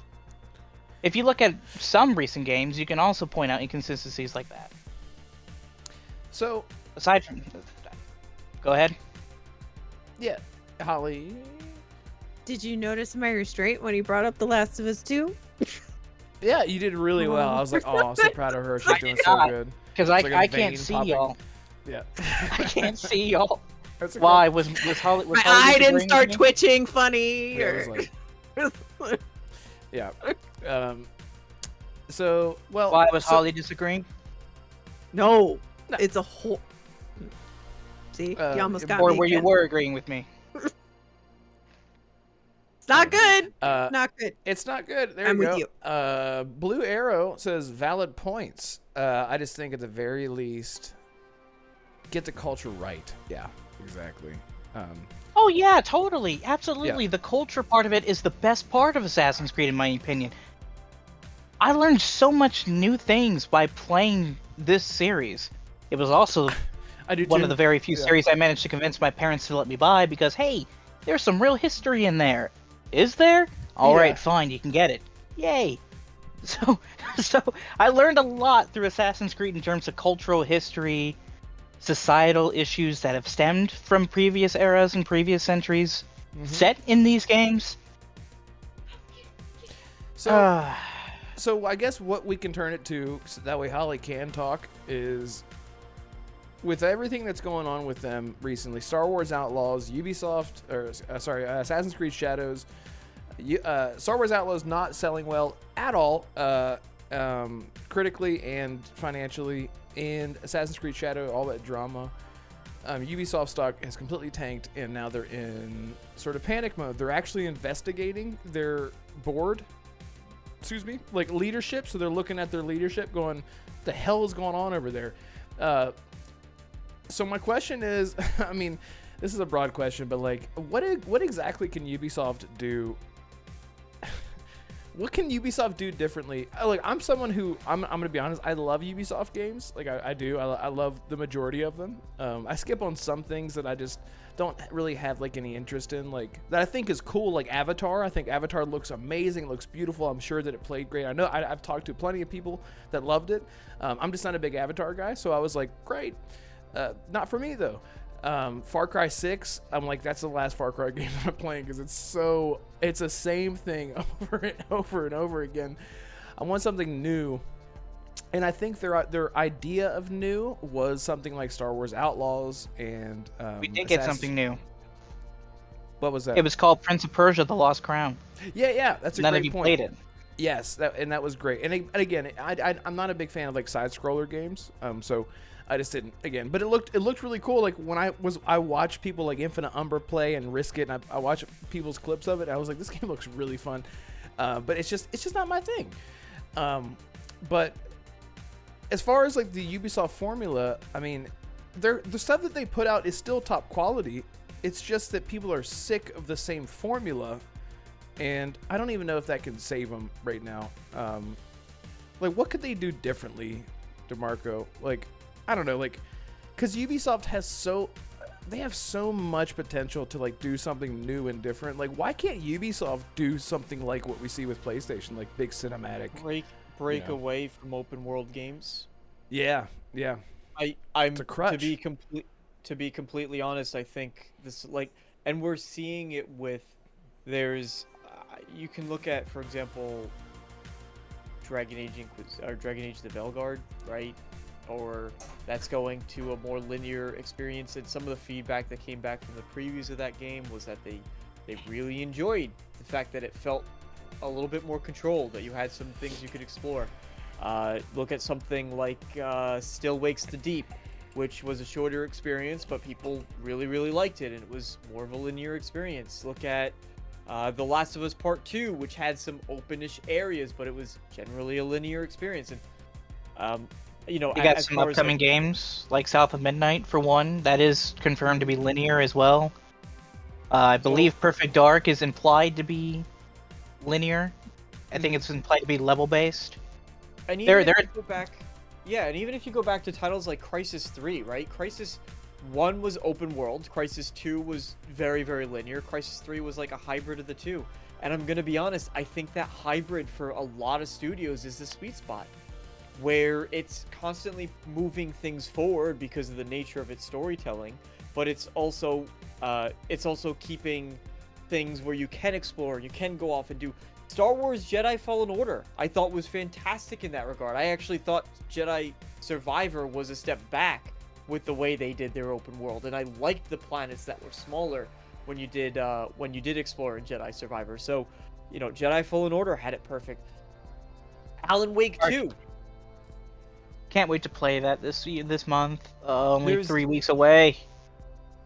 If you look at some recent games, you can also point out inconsistencies like that. So, Aside from... Go ahead. yeah, Holly. Did you notice my restraint when he brought up The Last of Us 2? Yeah, you did really well. I was like, oh, I'm so proud of her. She's doing so God. good. Because It's like a I vein can't see popping. y'all. Yeah. I can't see y'all. That's okay. Why? Was Holly... My Holly eye didn't disagreeing start with me? twitching funny. Yeah, Or... it was like- yeah. So, well. Why was so- Holly disagreeing? No, No. it's a whole. See, you almost got Or me. where you again. were agreeing with me? It's not good. Uh, Not good. It's not good. There I'm you with go. you. Blue Arrow says valid points. I just think at the very least, get the culture right. Yeah, exactly. Oh yeah, totally, absolutely. The culture part of it is the best part of Assassin's Creed, in my opinion. I learned so much new things by playing this series. It was also I do one too. of the very few Yeah. series I managed to convince my parents to let me buy because, hey, there's some real history in there. Is there? All right, Yeah. fine, you can get it. Yay. So, so I learned a lot through Assassin's Creed in terms of cultural history, societal issues that have stemmed from previous eras and previous centuries set in these games. So, so I guess what we can turn it to, so that way Holly can talk, is with everything that's going on with them recently, Star Wars Outlaws, Ubisoft, or Assassin's Creed Shadows, Star Wars Outlaws not selling well at all, critically and financially, and Assassin's Creed Shadow, all that drama. Ubisoft stock has completely tanked, and now they're in sort of panic mode. They're actually investigating their board, like leadership. So they're looking at their leadership going, what the hell is going on over there? So my question is, I mean, this is a broad question, but like, what exactly can Ubisoft do? What can Ubisoft do differently? Like, I'm someone who, I'm gonna be honest, I love Ubisoft games. Like, I do. I love the majority of them. I skip on some things that I just don't really have like any interest in, like that I think is cool, like Avatar. I think Avatar looks amazing, it looks beautiful. I'm sure that it played great. I know I've talked to plenty of people that loved it. I'm just not a big Avatar guy, so I was like, great. Not for me though. Far Cry 6, I'm like, that's the last Far Cry game I'm playing because it's the same thing over and over and over again. I want something new. And I think their idea of new was something like Star Wars Outlaws and We did get something new. What was that? It was called Prince of Persia: The Lost Crown. Yeah, that's a None great of you point. played it. Yes, that was great. And again, I'm not a big fan of like side scroller games. So I just didn't again. But it looked really cool. Like when I watched people like Infinite Umber play and Risk It, and I watched people's clips of it. I was like, this game looks really fun. But it's just not my thing. But as far as like the Ubisoft formula, I mean, the stuff that they put out is still top quality. It's just that people are sick of the same formula, and I don't even know if that can save them right now. Like, what could they do differently, DeMarco? Like, I don't know, like, because Ubisoft have so much potential to like do something new and different. Like, why can't Ubisoft do something like what we see with PlayStation, like big cinematic? Break away from open world games. Yeah. I'm It's a crutch. to be completely honest, I think this, like, and we're seeing it with, there's you can look at, for example, Dragon Age the Velguard, right? Or that's going to a more linear experience, and some of the feedback that came back from the previews of that game was that they really enjoyed the fact that it felt a little bit more controlled, that you had some things you could explore. Look at something like Still Wakes the Deep, which was a shorter experience, but people really liked it, and it was more of a linear experience. Look at The Last of Us Part 2, which had some openish areas, but it was generally a linear experience. And you got some upcoming games like South of Midnight for one that is confirmed to be linear as well. I believe Perfect Dark is implied to be linear. I think it's implied to be level based. And even if you go back, and even if you go back to titles like Crisis 3, right? Crisis 1 was open world. Crisis 2 was very linear. Crisis 3 was like a hybrid of the two. And I'm gonna be honest, I think that hybrid for a lot of studios is the sweet spot, where it's constantly moving things forward because of the nature of its storytelling, but it's also keeping things where you can explore, you can go off and do. Star Wars Jedi Fallen Order, I thought was fantastic in that regard. I actually thought Jedi Survivor was a step back with the way they did their open world, and I liked the planets that were smaller when you did explore in Jedi Survivor. So, Jedi Fallen Order had it perfect. Alan Wake 2. Can't wait to play that this month. Only 3 weeks away.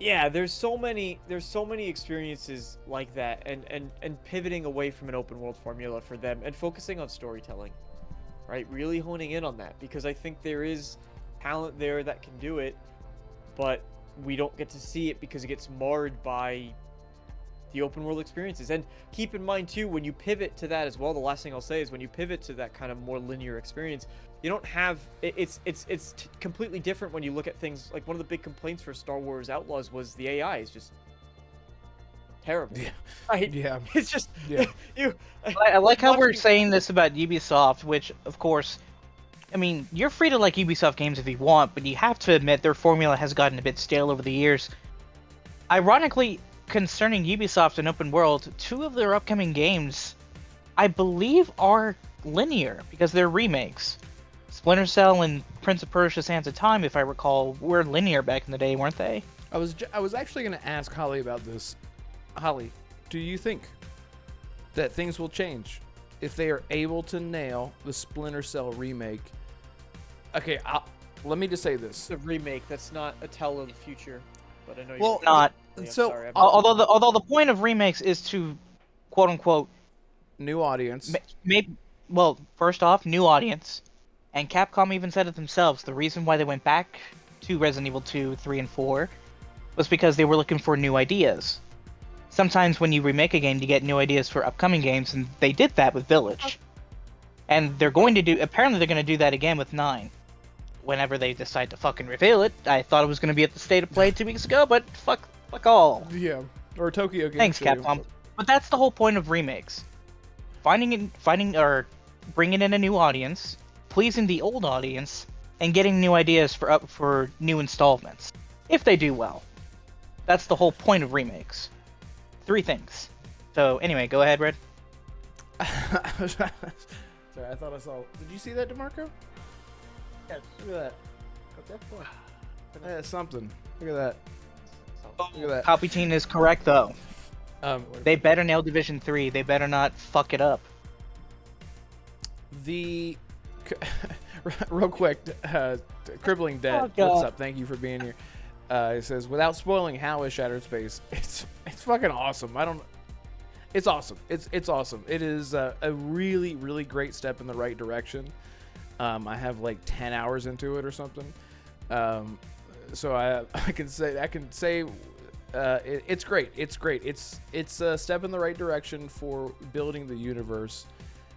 Yeah, there's so many experiences like that, and pivoting away from an open world formula for them and focusing on storytelling, right? Really honing in on that, because I think there is talent there that can do it, but we don't get to see it because it gets marred by the open world experiences. And keep in mind too, when you pivot to that as well, the last thing I'll say is when you pivot to that kind of more linear experience, you don't have it's completely different when you look at things like, one of the big complaints for Star Wars Outlaws was the AI is just terrible. Yeah. Right? Yeah. It's just Yeah. you. I like how we're watching- saying this about Ubisoft, which, of course, I mean, you're free to like Ubisoft games if you want, but you have to admit their formula has gotten a bit stale over the years. Ironically, concerning Ubisoft and open world, 2 of their upcoming games, I believe, are linear because they're remakes. Splinter Cell and Prince of Persia: Sands of Time, if I recall, were linear back in the day, weren't they? I was actually going to ask Holly about this. Holly, do you think that things will change if they are able to nail the Splinter Cell remake? Okay, let me just say this. It's a remake. That's not a tell of the future. But I know Well, you're Not. I'm so sorry, I'm- Although the point of remakes is to, quote unquote, new audience. maybe, well, first off, new audience, and Capcom even said it themselves. The reason why they went back to Resident Evil 2, 3, and 4 was because they were looking for new ideas. Sometimes when you remake a game, you get new ideas for upcoming games, and they did that with Village. And apparently they're going to do that again with 9. Whenever they decide to fucking reveal it. I thought it was going to be at the State of Play 2 weeks ago, but fuck all. Yeah, or Tokyo Game Thanks, Show. Capcom. But that's the whole point of remakes. Finding or bringing in a new audience, pleasing the old audience, and getting new ideas for new installments. If they do well. That's the whole point of remakes. 3 things. So anyway, go ahead, Red. Sorry, I thought I saw. Did you see that, DeMarco? Yes. Look at that. What? That's something. Look at that. Look at that. Palpatine is correct, though. They They better nail Division 3. They better not fuck it up. the real quick, Crippling Debt. Oh, God. What's up? Thank you for being here. It says, without spoiling, how is Shattered Space? It's fucking awesome. It's awesome. It's awesome. It is a really, really great step in the right direction. I have like 10 hours into it or something. So I can say it's great. It's great. It's a step in the right direction for building the universe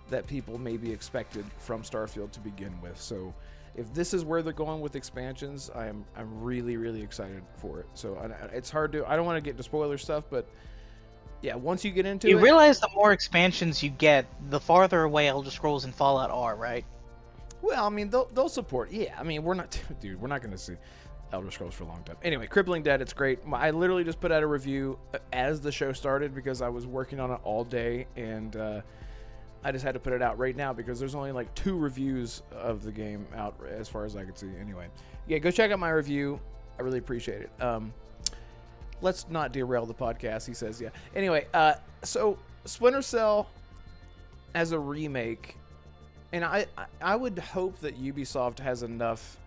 that people maybe expected from Starfield to begin with. So if this is where they're going with expansions, I'm really, really excited for it. So it's hard to, I don't want to get into spoiler stuff, but yeah, once you get into You it, realize the more expansions you get, the farther away Elder Scrolls and Fallout are, right? well, I mean, they'll support. Yeah, I mean, we're not going to see Elder Scrolls for a long time. Anyway, Crippling Dead, it's great. I literally just put out a review as the show started because I was working on it all day, and I just had to put it out right now because there's only like 2 reviews of the game out as far as I could see. Anyway, yeah, go check out my review. I really appreciate it. Let's not derail the podcast, he says. Yeah. Anyway, so Splinter Cell as a remake, and I would hope that Ubisoft has enough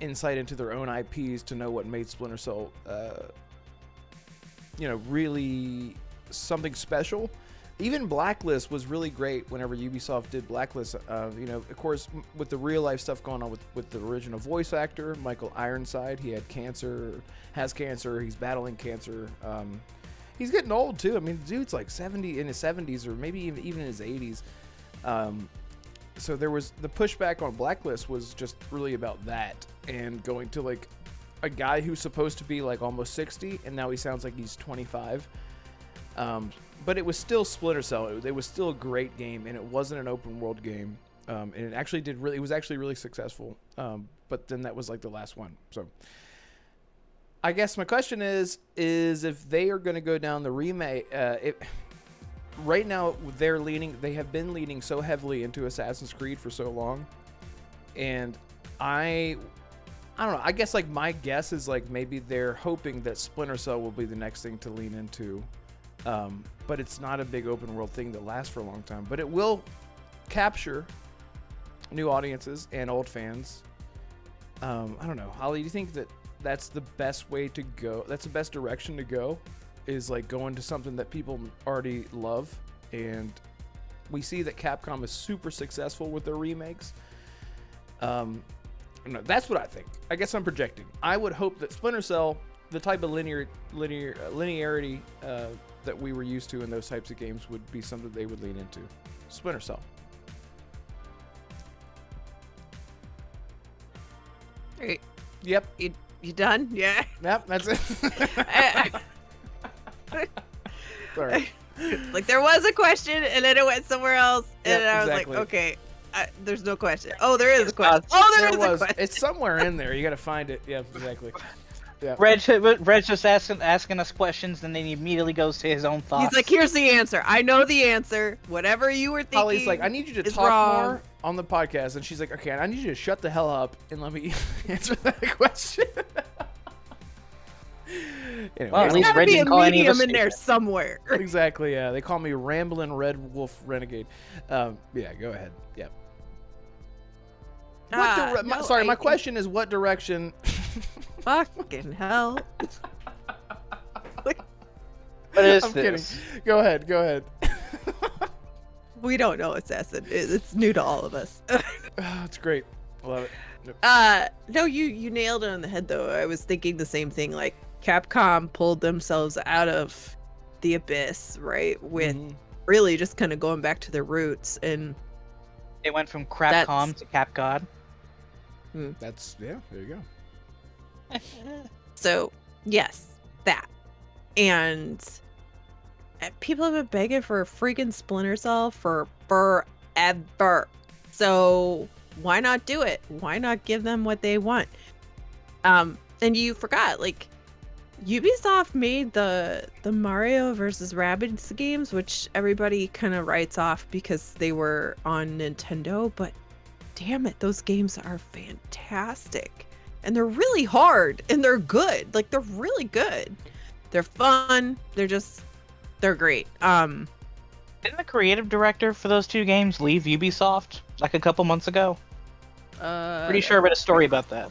insight into their own IPs to know what made Splinter Cell, really something special. Even Blacklist was really great whenever Ubisoft did Blacklist. Of course, with the real life stuff going on with the original voice actor, Michael Ironside, he had cancer, has cancer, he's battling cancer. He's getting old too. I mean, the dude's like 70 in his 70s or maybe even in his 80s. So there was the pushback on Blacklist was just really about that and going to like a guy who's supposed to be like almost 60 and now he sounds like he's 25. But it was still Splinter Cell. It was still a great game, and it wasn't an open world game. And it actually it was actually really successful. But then that was like the last one. So I guess my question is if they are going to go down the remake, right now they have been leaning so heavily into Assassin's Creed for so long. And I don't know. I guess like my guess is like maybe they're hoping that Splinter Cell will be the next thing to lean into. But it's not a big open world thing that lasts for a long time. But it will capture new audiences and old fans. I don't know. Holly, do you think that that's the best way to go? That's the best direction to go? Is like going to something that people already love? And we see that Capcom is super successful with their remakes. No, that's what I think. I guess I'm projecting. I would hope that Splinter Cell, the type of linearity that we were used to in those types of games, would be something they would lean into. Splinter Cell. Hey, Yep. you done? Yeah. Yep. That's it. Sorry. Like there was a question and then it went somewhere else, and Yep, I was exactly. like, okay, there's no question. Oh, there is a question. Oh, there is a question. It's somewhere in there. You got to find it. Yeah, exactly. Yeah. Red's just asking us questions, and then he immediately goes to his own thoughts. He's like, here's the answer. I know the answer. Whatever you were thinking. Holly's like, I need you to is talk wrong. more on the podcast, and she's like, okay, I need you to shut the hell up and let me answer that question. Anyway, Well, at There's least gotta Red be a didn't call any of medium us in there stupid. somewhere. exactly. Yeah, they call me Ramblin' Red Wolf Renegade. Yeah, go ahead. Yeah. My question is, what direction? Fucking hell. What is I'm this? kidding. Go ahead. We don't know Assassin. It's new to all of us. It's great. I love it. No, you nailed it on the head though. I was thinking the same thing. Like Capcom pulled themselves out of the abyss, right? With really just kind of going back to their roots, and They went from Crapcom to CapGod. That's there you go. so yes, that. And people have been begging for a freaking Splinter Cell for forever. So why not do it? Why not give them what they want? And you forgot, like, Ubisoft made the Mario versus Rabbids games, which everybody kind of writes off because they were on Nintendo, but damn it, those games are fantastic. And they're really hard, and they're good. Like, they're really good. They're fun. They're great. Didn't the creative director for those two games leave Ubisoft like a couple months ago? Pretty sure I read a story about that.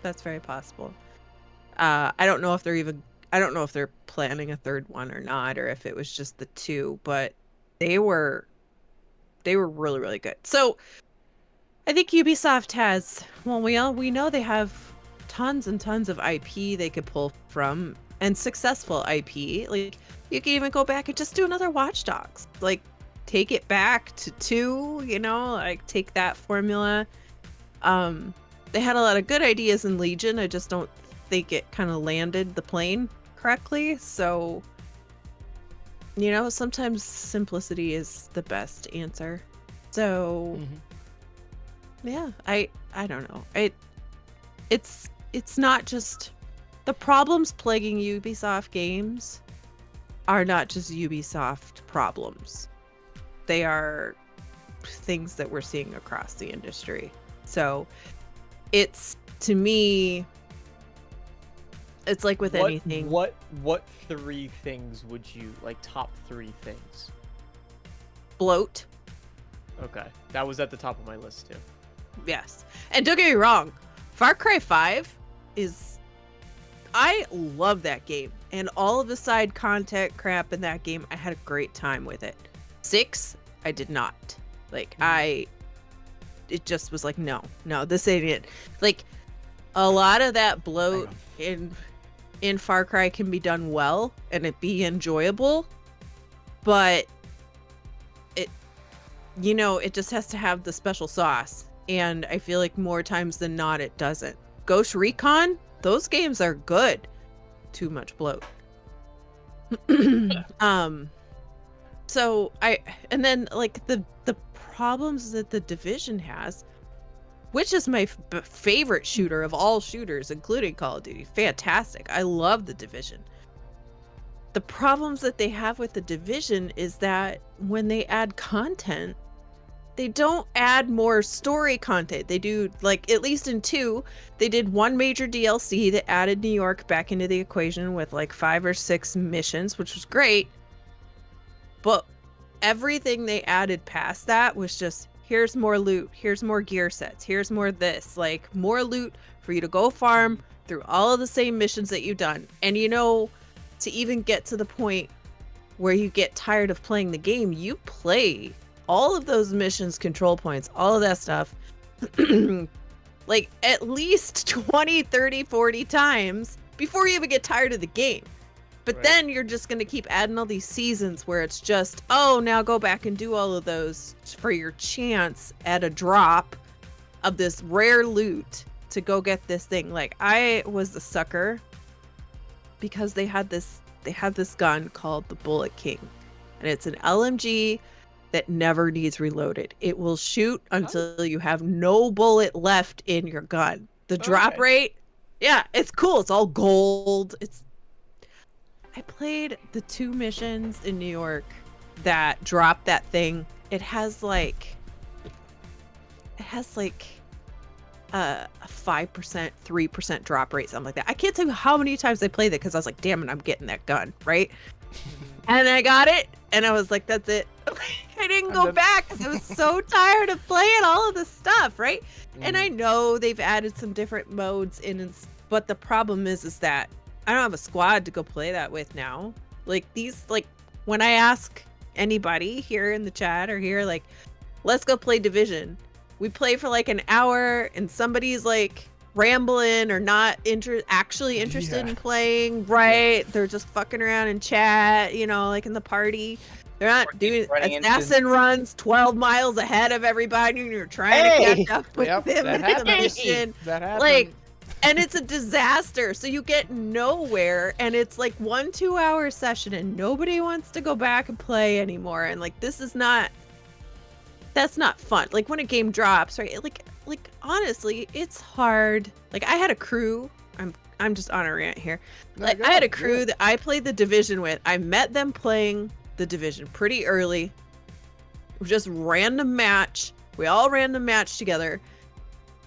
That's very possible. I don't know if they're planning a third one or not, or if it was just the two, but they were really, really good. So I think Ubisoft has, well, we know they have tons and tons of IP they could pull from, and successful IP. Like, you can even go back and just do another Watch Dogs. Like, take it back to 2, like take that formula. They had a lot of good ideas in Legion. I just don't think it kind of landed the plane correctly. So, sometimes simplicity is the best answer. So, yeah, I don't know. It's not just the problems plaguing Ubisoft games are not just Ubisoft problems. They are things that we're seeing across the industry. So it's, to me, it's like with anything. What 3 things would you, like, top 3 things? Bloat. Okay, that was at the top of my list too. Yes. And don't get me wrong, Far Cry 5 I love that game. And all of the side content crap in that game, I had a great time with it. 6, I did not. Like, it just was like, no, this ain't it. Like, a lot of that bloat in Far Cry can be done well and it be enjoyable, but it just has to have the special sauce. And I feel like more times than not, it doesn't. Ghost Recon, those games are good. Too much bloat. So and then like the problems that the Division has, which is my favorite shooter of all shooters, including Call of Duty. Fantastic. I love the Division. The problems that they have with the Division is that when they add content, they don't add more story content. They do, like, at least in 2, they did one major DLC that added New York back into the equation with like 5 or 6 missions, which was great. But everything they added past that was just, here's more loot, here's more gear sets, here's more this, like more loot for you to go farm through all of the same missions that you've done. And to even get to the point where you get tired of playing the game, you play all of those missions, control points, all of that stuff, like at least 20, 30, 40 times before you even get tired of the game. But Right. Then you're just going to keep adding all these seasons where it's just, oh, now go back and do all of those for your chance at a drop of this rare loot to go get this thing. Like, I was the sucker because they had this they have this gun called the Bullet King, and it's an LMG that never needs reloaded. It will shoot until you have no bullet left in your gun. The drop rate, yeah, it's cool. It's all gold. I played the 2 missions in New York that dropped that thing. It has like a 5%, 3% drop rate, something like that. I can't tell you how many times I played it because I was like, damn it, I'm getting that gun, right? And I got it, and I was like, that's it. I didn't go back because I was so tired of playing all of this stuff, right? And I know they've added some different modes in, but the problem is that I don't have a squad to go play that with now. Like when I ask anybody here in the chat or here, like, let's go play Division. We play for like an hour and somebody's like rambling or not actually interested in playing, right? They're just fucking around in chat, like in the party. They're not doing assassin runs 12 miles ahead of everybody and you're trying to catch up with them in the mission. That happened. Like, and it's a disaster. So you get nowhere and it's like 1-2 hour session and nobody wants to go back and play anymore. And like, that's not fun. Like when a game drops, right? Like honestly, it's hard. Like I had a crew. I'm just on a rant here. Like I had a crew that I played the Division with. I met them playing the Division pretty early. It was just random match. We all random match together.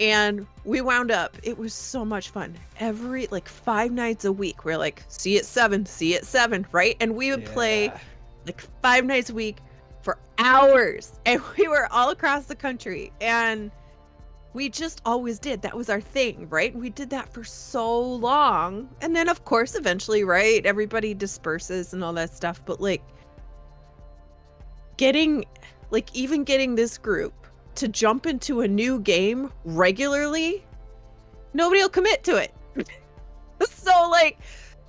And we wound up. It was so much fun. Every 5 nights a week. We're like, see you at 7, right? And we would play like 5 nights a week for hours, and we were all across the country, and we just always did. That was our thing, right? We did that for so long, and then of course eventually, right, everybody disperses and all that stuff, but even getting this group to jump into a new game regularly, nobody will commit to it. So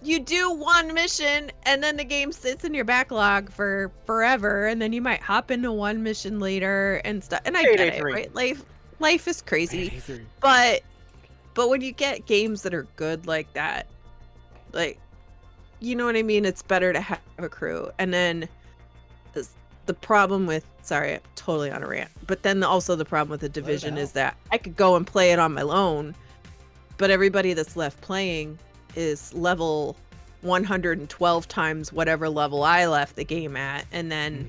you do one mission and then the game sits in your backlog for forever, and then you might hop into one mission later and stuff. And I get it, right? Life is crazy. But when you get games that are good like that, you know what I mean? It's better to have a crew. And then the problem with, sorry, I'm totally on a rant, but then also the problem with the Division is that I could go and play it on my own, but everybody that's left playing is level 112 times whatever level I left the game at, and then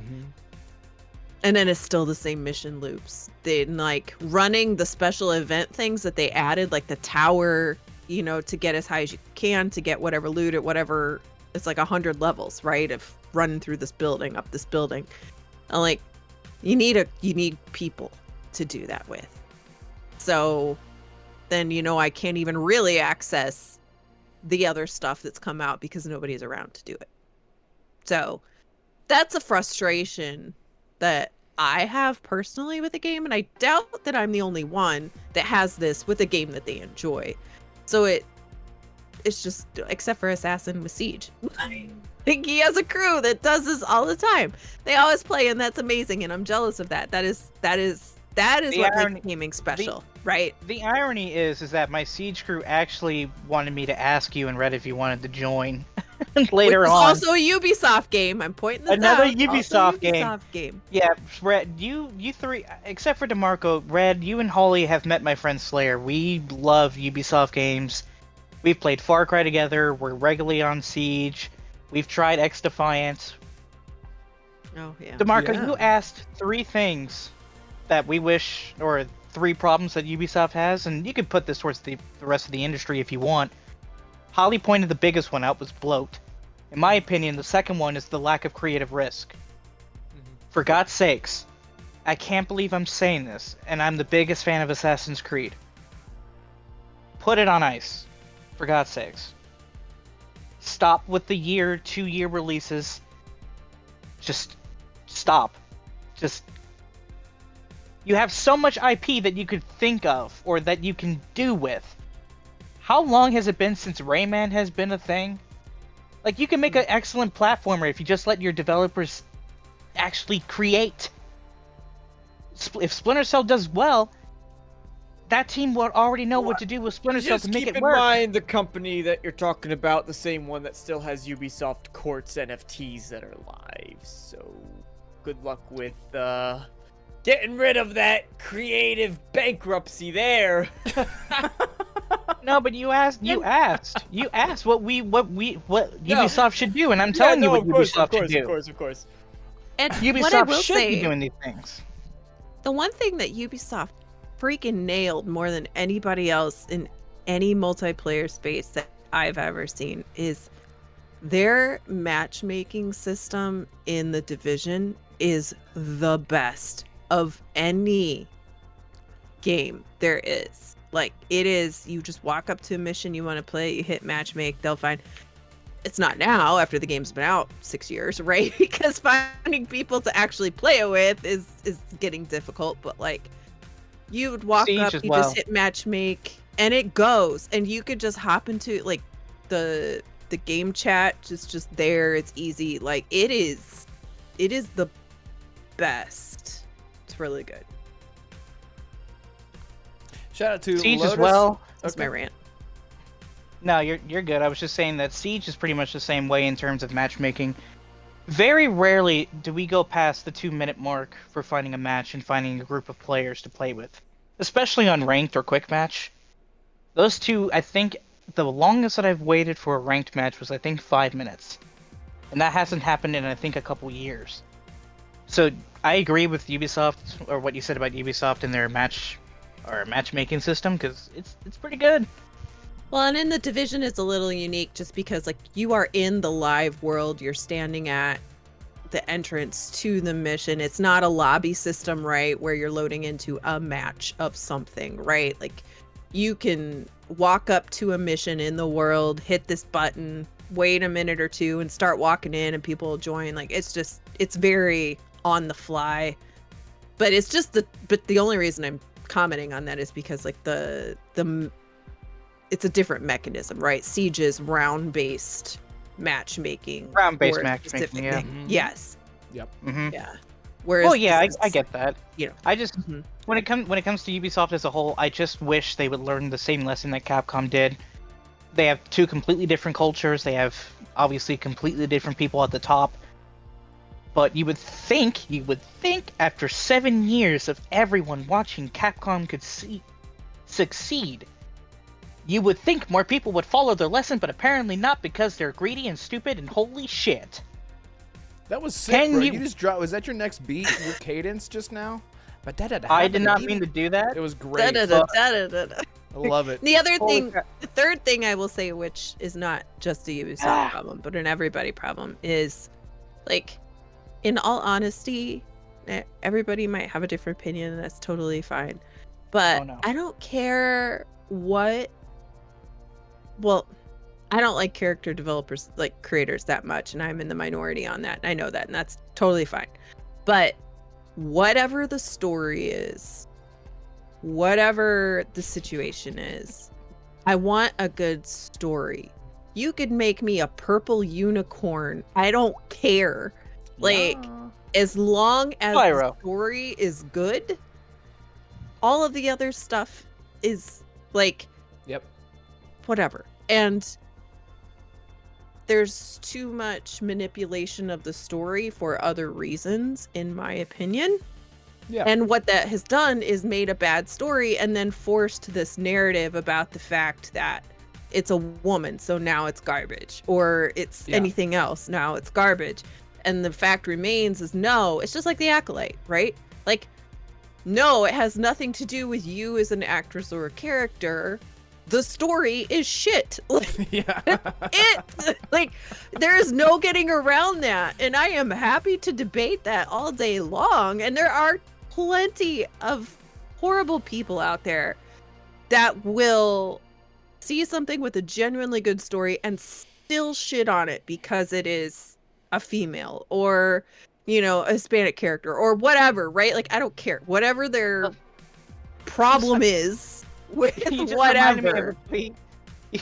it's still the same mission loops. They running the special event things that they added, like the tower, to get as high as you can to get whatever loot at whatever. It's like 100 levels, right, of running through this building, up this building. And you need people to do that with. So then I can't even really access the other stuff that's come out because nobody's around to do it. So that's a frustration that I have personally with a game, and I doubt that I'm the only one that has this with a game that they enjoy. So it's just, except for Assassin with Siege. I think he has a crew that does this all the time. They always play, and that's amazing, and I'm jealous of that. That is what makes gaming special, right? The irony is that my Siege crew actually wanted me to ask you and Red if you wanted to join later on. Also a Ubisoft game. I'm pointing this Another out. Ubisoft game. Yeah, Red, you three, except for DeMarco, Red, you and Holly have met my friend Slayer. We love Ubisoft games. We've played Far Cry together. We're regularly on Siege. We've tried X Defiant. Oh yeah. DeMarco, you asked 3 things that we wish, or 3 problems that Ubisoft has, and you could put this towards the rest of the industry if you want. Holly pointed the biggest one out was bloat. In my opinion, the second one is the lack of creative risk. For God's sakes, I can't believe I'm saying this, and I'm the biggest fan of Assassin's Creed. Put it on ice. For God's sakes. Stop with the 2-year releases. Just stop. You have so much IP that you could think of, or that you can do with. How long has it been since Rayman has been a thing? You can make an excellent platformer if you just let your developers actually create. If Splinter Cell does well, that team would already know what to do with Splinter Cell Just to make keep it in work. mind the company that you're talking about, the same one that still has Ubisoft Quartz NFTs that are live. So, good luck with getting rid of that creative bankruptcy there. No, but you asked what Yeah. Ubisoft should do, and I'm telling you what Ubisoft should do. Of course. And what I Ubisoft will should be say, doing these things. the one thing that Ubisoft freaking nailed more than anybody else in any multiplayer space that I've ever seen is their matchmaking system in The Division is the best of any game there is. Like, it is, you just walk up to a mission you want to play, you hit matchmake, they'll find. It's not now after the game's been out 6 years, right? Because finding people to actually play it with is getting difficult. But like, you would walk Siege up, as you well. just hit matchmake, and it goes, and you could just hop into like the game chat is just there. It's easy. Like, it is the best. It's really good. Shout out to Siege Lotus. as well. That's Okay. my rant. No, you're good. I was just saying that Siege is pretty much the same way in terms of matchmaking. Very rarely do we go past the 2-minute mark for finding a match and finding a group of players to play with, especially on ranked or quick match. Those two, I think, the longest that I've waited for a ranked match was 5 minutes, and that hasn't happened in I think a couple years. So I agree with Ubisoft, or what you said about Ubisoft and their matchmaking system, because it's pretty good. Well, and in The Division, it's a little unique just because, like, you are in the live world. You're standing at the entrance to the mission. It's not a lobby system, right, where you're loading into a match of something, right? Like, you can walk up to a mission in the world, hit this button, wait a minute or two, and start walking in, and people will join. Like, it's very on the fly. But it's just the only reason I'm commenting on that is because, like, it's a different mechanism, right? Siege is round-based matchmaking. Round-based for a matchmaking, specific yeah. thing. Yes. Yep. Mm-hmm. Yeah. Whereas Well, yeah, this I is, get that. you know. I just Mhm. when it comes to Ubisoft as a whole, I just wish they would learn the same lesson that Capcom did. They have two completely different cultures. They have obviously completely different people at the top. But you would think after 7 years of everyone watching Capcom could succeed, you would think more people would follow their lesson, but apparently not, because they're greedy and stupid and holy shit. That was sick, Can bro. you- You just dropped. Was that your next beat? Your cadence just now? I did not mean to do that. It was great. Da-da-da-da-da-da. I love it. The other Holy thing, crap. the third thing I will say, which is not just a Ubisoft problem, but an everybody problem, is, like, in all honesty, everybody might have a different opinion, and that's totally fine. But Oh, no. I don't care what. Well, I don't like character developers, like creators, that much, and I'm in the minority on that. I know that, and that's totally fine. But whatever the story is, whatever the situation is, I want a good story. You could make me a purple unicorn. I don't care. Like, Yeah. as long as Pyro. the story is good, all of the other stuff is, like, Yep. whatever. And there's too much manipulation of the story for other reasons, in my opinion. Yeah. And what that has done is made a bad story and then forced this narrative about the fact that it's a woman, so now it's garbage, or it's Yeah. anything else, now it's garbage. And the fact remains is, no, it's just like The Acolyte, right? Like, no, it has nothing to do with you as an actress or a character. The story is shit. Yeah. Like, there's no getting around that, and I am happy to debate that all day long. And there are plenty of horrible people out there that will see something with a genuinely good story and still shit on it because it is a female, or, you know, a Hispanic character, or whatever, right? Like, I don't care, whatever their problem is with You just reminded me of whatever. a tweet.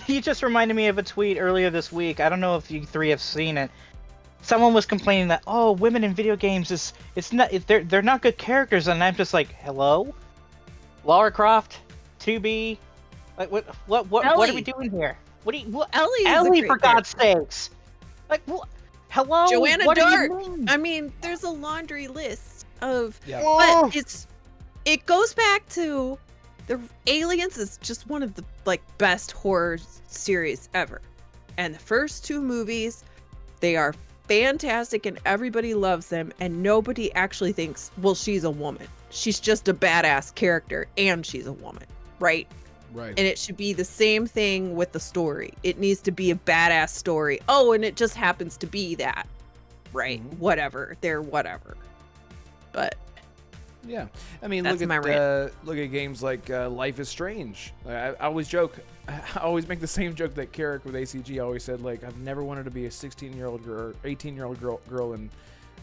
You just reminded me of a tweet earlier this week. I don't know if you three have seen it. Someone was complaining that, oh, women in video games they're not good characters, and I'm just like, hello, Lara Croft, 2B. Like what are we Ellie. doing here? Ellie is a Ellie, great for God's sakes! Like what? Hello. Joanna what do Dark. you mean? I mean, there's a laundry list of, Yeah. Oh! but it goes back to the Aliens is just one of the like best horror series ever, and the first two movies, they are fantastic and everybody loves them, and nobody actually thinks, well, she's a woman. She's just a badass character, and she's a woman, right? Right. And it should be the same thing with the story. It needs to be a badass story. Oh, and it just happens to be that. Right. Mhm. Whatever. They're whatever. But Yeah, I mean, That's look my at games like Life is Strange. I always joke, I always make the same joke that Carrick with ACG always said. Like, I've never wanted to be a 16-year-old girl, or 18-year-old girl in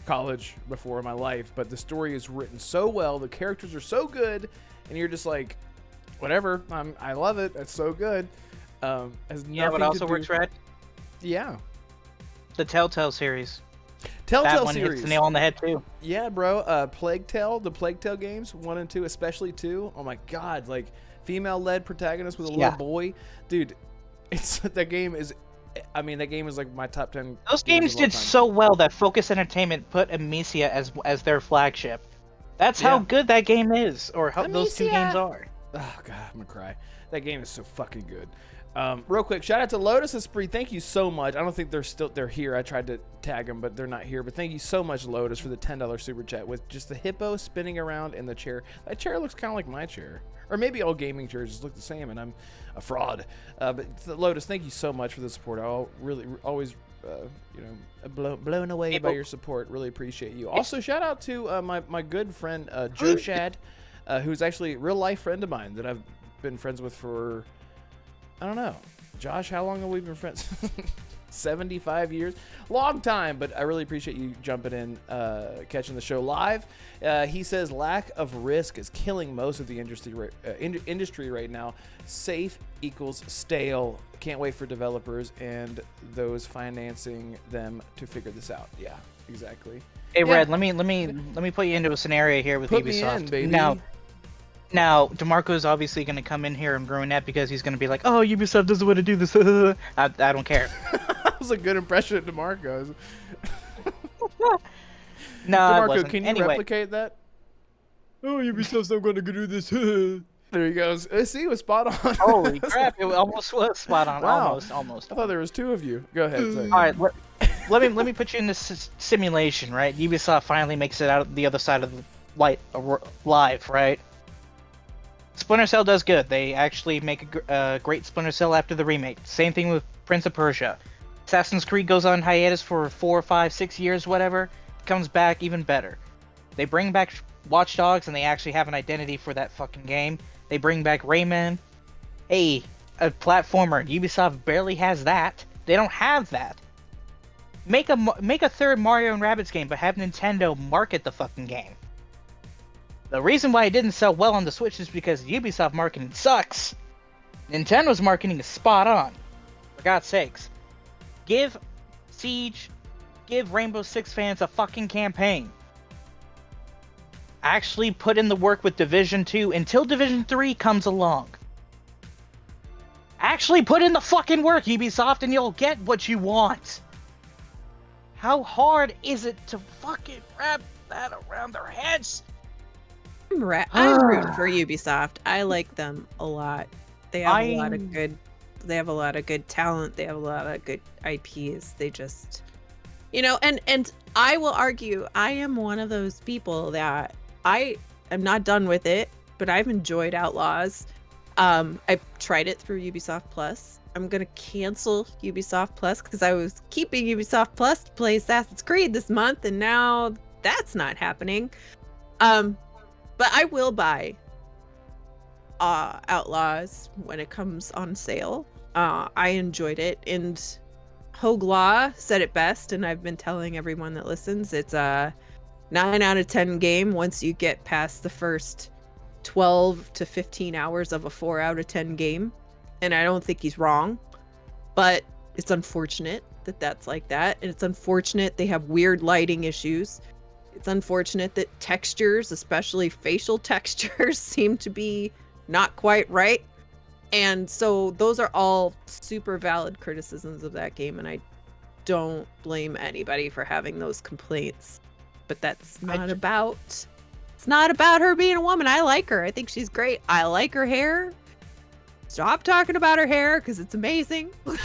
college before in my life. But the story is written so well, the characters are so good, and you're just like, whatever. I love it. It's so good. Has Yeah, but nothing also to works do. red. Yeah, The Telltale series. Telltale That one series. hits the nail on the head too. Yeah, bro. Plague Tale, the Plague Tale games, 1 and 2, especially 2. Oh my god, like female-led protagonist with a little boy, dude. It's that game is. I mean, that game is like my top 10. Those games of all did time. so well that Focus Entertainment put Amicia as their flagship. That's how Yeah. good that game is, or how those two Amicia! games are. Oh god, I'm gonna cry. That game is so fucking good. Real quick, shout out to Lotus Esprit. Thank you so much. I don't think they're here. I tried to tag them, but they're not here. But thank you so much, Lotus, for the $10 super chat with just the hippo spinning around in the chair. That chair looks kind of like my chair, or maybe all gaming chairs just look the same, and I'm a fraud. But Lotus, thank you so much for the support. I'll really always, blown away by your support. Really appreciate you. Also, shout out to my good friend Jershad, who's actually a real life friend of mine that I've been friends with for. I don't know. Josh, how long have we been friends? 75 years? Long time, but I really appreciate you jumping in, catching the show live. He says lack of risk is killing most of the industry right now. Safe equals stale. Can't wait for developers and those financing them to figure this out. Yeah, exactly. Hey, Yeah. Red, let me put you into a scenario here with Put me Ubisoft. in, baby. Now, DeMarco's obviously going to come in here and ruin that because he's going to be like, "Oh, Ubisoft doesn't want to do this." I don't care. That was a good impression of DeMarco's. No, it DeMarco, wasn't. can you Anyway, replicate that? Oh, Ubisoft's not going to do this. There he goes. See, it was spot on. Holy crap! It almost was spot on. Wow. Almost. I thought there was 2 of you. Go ahead. Sorry. All right, let me put you in this simulation, right? Ubisoft finally makes it out the other side of the light, live, right? Splinter Cell does good. They actually make a great Splinter Cell after the remake. Same thing with Prince of Persia. Assassin's Creed goes on hiatus for 4, 5, 6 years, whatever. Comes back even better. They bring back Watch Dogs, and they actually have an identity for that fucking game. They bring back Rayman. Hey, a platformer. Ubisoft barely has that. They don't have that. Make a third Mario and Rabbids game, but have Nintendo market the fucking game. The reason why it didn't sell well on the Switch is because Ubisoft marketing sucks. Nintendo's marketing is spot on. For God's sakes. Give Siege, give Rainbow Six fans a fucking campaign. Actually put in the work with Division 2 until Division 3 comes along. Actually put in the fucking work, Ubisoft, and you'll get what you want. How hard is it to fucking wrap that around their heads? I'm rooting for Ubisoft. I like them a lot. They have a lot of good. They have a lot of good talent. They have a lot of good IPs. They just, and I will argue. I am one of those people that I am not done with it, but I've enjoyed Outlaws. I tried it through Ubisoft Plus. I'm gonna cancel Ubisoft Plus because I was keeping Ubisoft Plus to play Assassin's Creed this month, and now that's not happening. But I will buy Outlaws when it comes on sale. I enjoyed it, and Hoglaw said it best, and I've been telling everyone that listens, it's a 9 out of 10 game once you get past the first 12 to 15 hours of a 4 out of 10 game. And I don't think he's wrong, but it's unfortunate that that's like that. And it's unfortunate they have weird lighting issues. It's unfortunate that textures, especially facial textures, seem to be not quite right. And so those are all super valid criticisms of that game, and I don't blame anybody for having those complaints. But that's not about it's not about her being a woman. I like her. I think she's great. I like her hair. Stop talking about her hair because it's amazing. but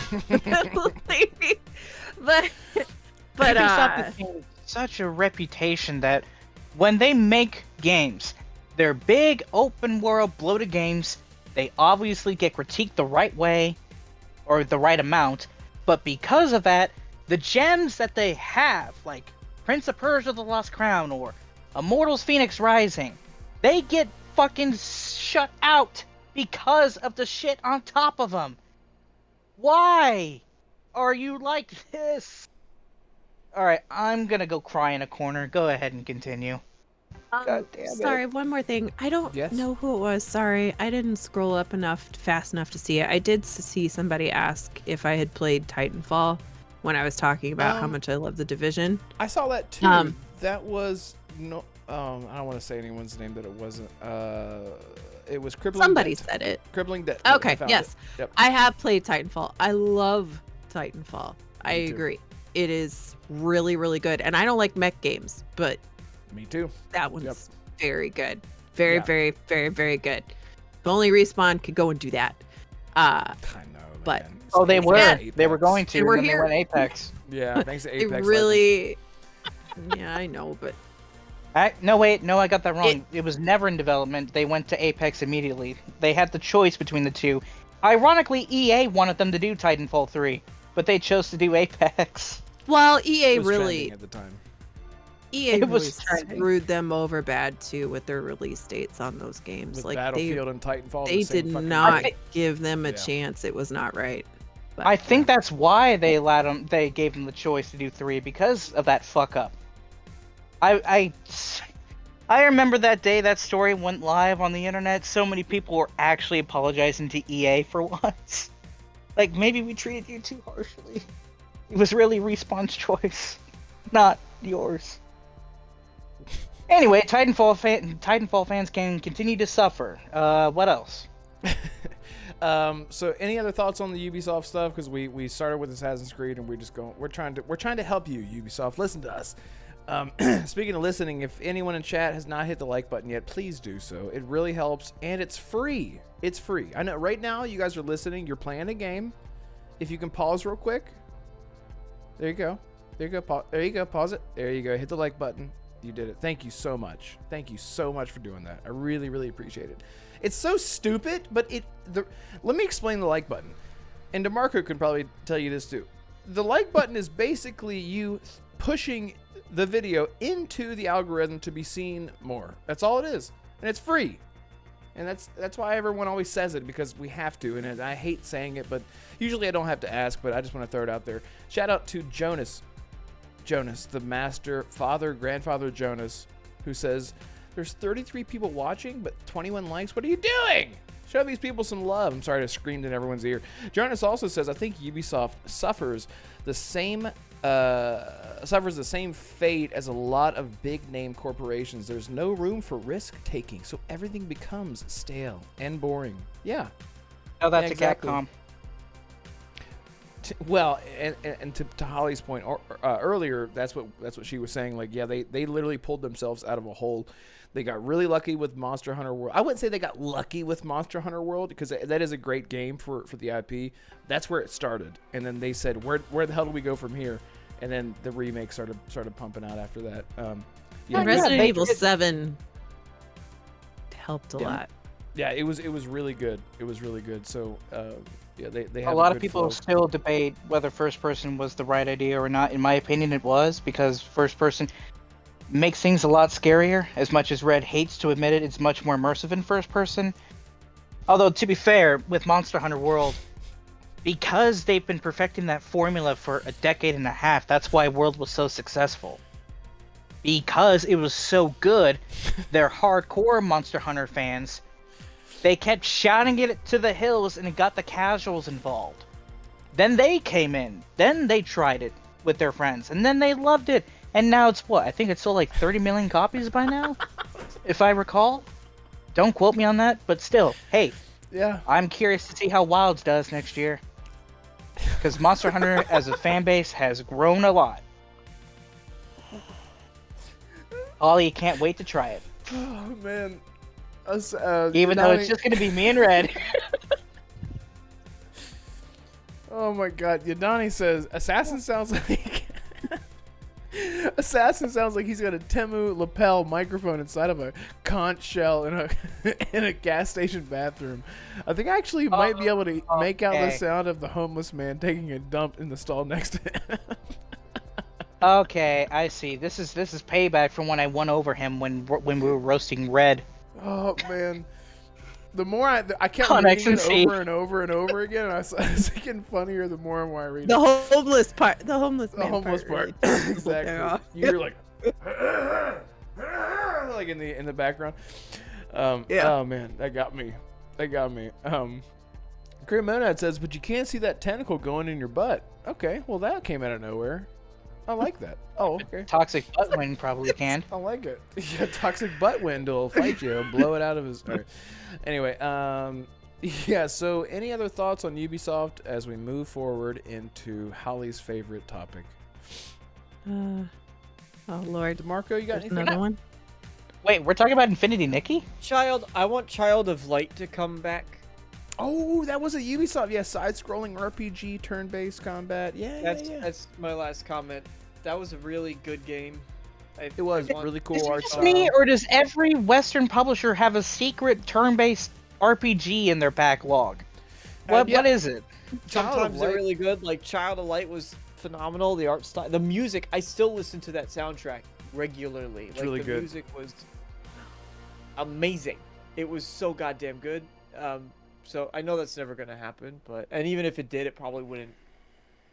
Ubisoft has gained such a reputation that when they make games, they're big, open world, bloated games. They obviously get critiqued the right way or the right amount, but because of that, the gems that they have, like Prince of Persia: The Lost Crown or Immortals Phoenix Rising, they get fucking shut out because of the shit on top of them. Why are you like this? Alright, I'm gonna go cry in a corner. Go ahead and continue. God damn it. Sorry, one more thing. I don't know who it was. Sorry, I didn't scroll up fast enough to see it. I did see somebody ask if I had played Titanfall when I was talking about how much I love The Division. I saw that too. That was no. I don't want to say anyone's name that it wasn't. It was Crippling. Somebody Debt. said it. Crippling Debt. Okay. Yes. Yep. I have played Titanfall. I love Titanfall. I agree. It is really, really good. And I don't like mech games, but me too. That one's very good. Very, very, very, very good. If only Respawn could go and do that. I know, but man. Oh, they were. Apex. They were going to. They were and then here. They went Apex. Yeah, thanks to Apex. It really. Yeah, I know, but. No, wait. No, I got that wrong. It was never in development. They went to Apex immediately. They had the choice between the two. Ironically, EA wanted them to do Titanfall 3, but they chose to do Apex. Well, EA It was really. trending at the time. EA It was really trending. screwed them over bad too with their release dates on those games. With like Battlefield and Titanfall. they the same did fucking not day. give them a Yeah. chance. It was not right. But, I think that's why they allowed them. They gave them the choice to do 3 because of that fuck up. I remember that day that story went live on the internet. So many people were actually apologizing to EA for once. Like, maybe we treated you too harshly. It was really Respawn's choice, not yours. Anyway, Titanfall fans can continue to suffer. What else? So any other thoughts on the Ubisoft stuff? Because we started with Assassin's Creed and we're trying to help you, Ubisoft. Listen to us. Speaking of listening, if anyone in chat has not hit the like button yet, please do so. It really helps, and it's free. It's free. I know right now you guys are listening. You're playing a game. If you can pause real quick. There you go. There you go. There you go. Pause it. There you go. Hit the like button. You did it. Thank you so much. Thank you so much for doing that. I really, really appreciate it. It's so stupid, but let me explain the like button. And DeMarco can probably tell you this too. The like button is basically you pushing the video into the algorithm to be seen more. That's all it is. And it's free. And that's why everyone always says it, because we have to. And I hate saying it, but usually I don't have to ask, but I just want to throw it out there. Shout out to Jonas, the master, grandfather Jonas, who says, there's 33 people watching, but 21 likes. What are you doing? Show these people some love. I'm sorry to scream in everyone's ear. Jonas also says, I think Ubisoft suffers the same fate as a lot of big name corporations. There's no room for risk taking, so everything becomes stale and boring. Yeah. Oh, that's Yeah, exactly. a Capcom. Well, and to Holly's point earlier, that's what she was saying. Like, yeah, they literally pulled themselves out of a hole. They got really lucky with Monster Hunter World. I wouldn't say they got lucky with Monster Hunter World, because that is a great game for the IP. That's where it started, and then they said, where the hell do we go from here? And then the remake started pumping out after that. And Resident Evil 7 helped a lot. Yeah, it was really good. It was really good. So yeah, they have A lot of good people flow. still debate whether first person was the right idea or not. In my opinion, it was, because first person makes things a lot scarier. As much as Red hates to admit it, it's much more immersive in first person. Although, to be fair, with Monster Hunter World, because they've been perfecting that formula for a decade and a half, that's why World was so successful. Because it was so good, their hardcore Monster Hunter fans, they kept shouting it to the hills, and it got the casuals involved. Then they came in. Then they tried it with their friends, and then they loved it. And now it's what? I think it's sold like 30 million copies by now, if I recall. Don't quote me on that, but still, hey, Yeah. I'm curious to see how Wilds does next year. Because Monster Hunter as a fan base has grown a lot. Ollie can't wait to try it. Oh man. Even though it's just going to be me and Red. Oh my god. Yadani says Assassin sounds like Assassin sounds like he's got a Temu lapel microphone inside of a conch shell in a in a gas station bathroom. I think I actually might be able to make out the sound of the homeless man taking a dump in the stall next to him. Okay, I see. This is payback from when I won over him when we were roasting Red. Oh man. The more I kept Connex reading and it C. over and over and over again, and I was getting funnier the more and more I read it. The homeless part. The homeless The man homeless part. part. Really Exactly. You're like like in the background. Yeah. Oh man, that got me. Korean Monad says, but you can't see that tentacle going in your butt. Okay, well that came out of nowhere. I like that. Oh, okay. Toxic Butt Wind probably can. I like it. Yeah, toxic butt wind will fight you. He'll blow it out of his. Right. Anyway, yeah. So, any other thoughts on Ubisoft as we move forward into Holly's favorite topic? Oh Lord. DeMarco, you got There's anything? another one? Wait, we're talking about Infinity Nikki? I want Child of Light to come back. Oh, that was a Ubisoft. Yeah, side-scrolling RPG, turn-based combat. Yeah, yeah. That's my last comment. That was a really good game. It was really cool Is it art just style. me, or does every Western publisher have a secret turn-based RPG in their backlog? What is it? Sometimes they're really good. Like Child of Light was phenomenal. The art style, the music. I still listen to that soundtrack regularly. It's really good. The music was amazing. It was so goddamn good. So I know that's never gonna happen, and even if it did, it probably wouldn't.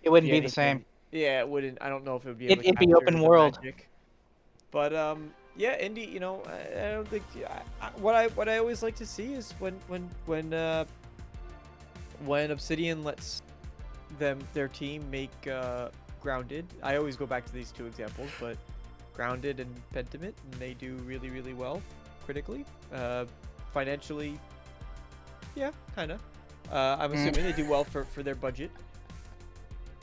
It wouldn't be the same. Yeah, it wouldn't. I don't know if it would be. It'd be open world. Magic. But yeah, indie. You know, I don't think. What I always like to see is when Obsidian lets their team make Grounded. I always go back to these two examples, but Grounded and Pentiment, and they do really, really well critically, financially. Yeah, kind of. I'm assuming they do well for their budget.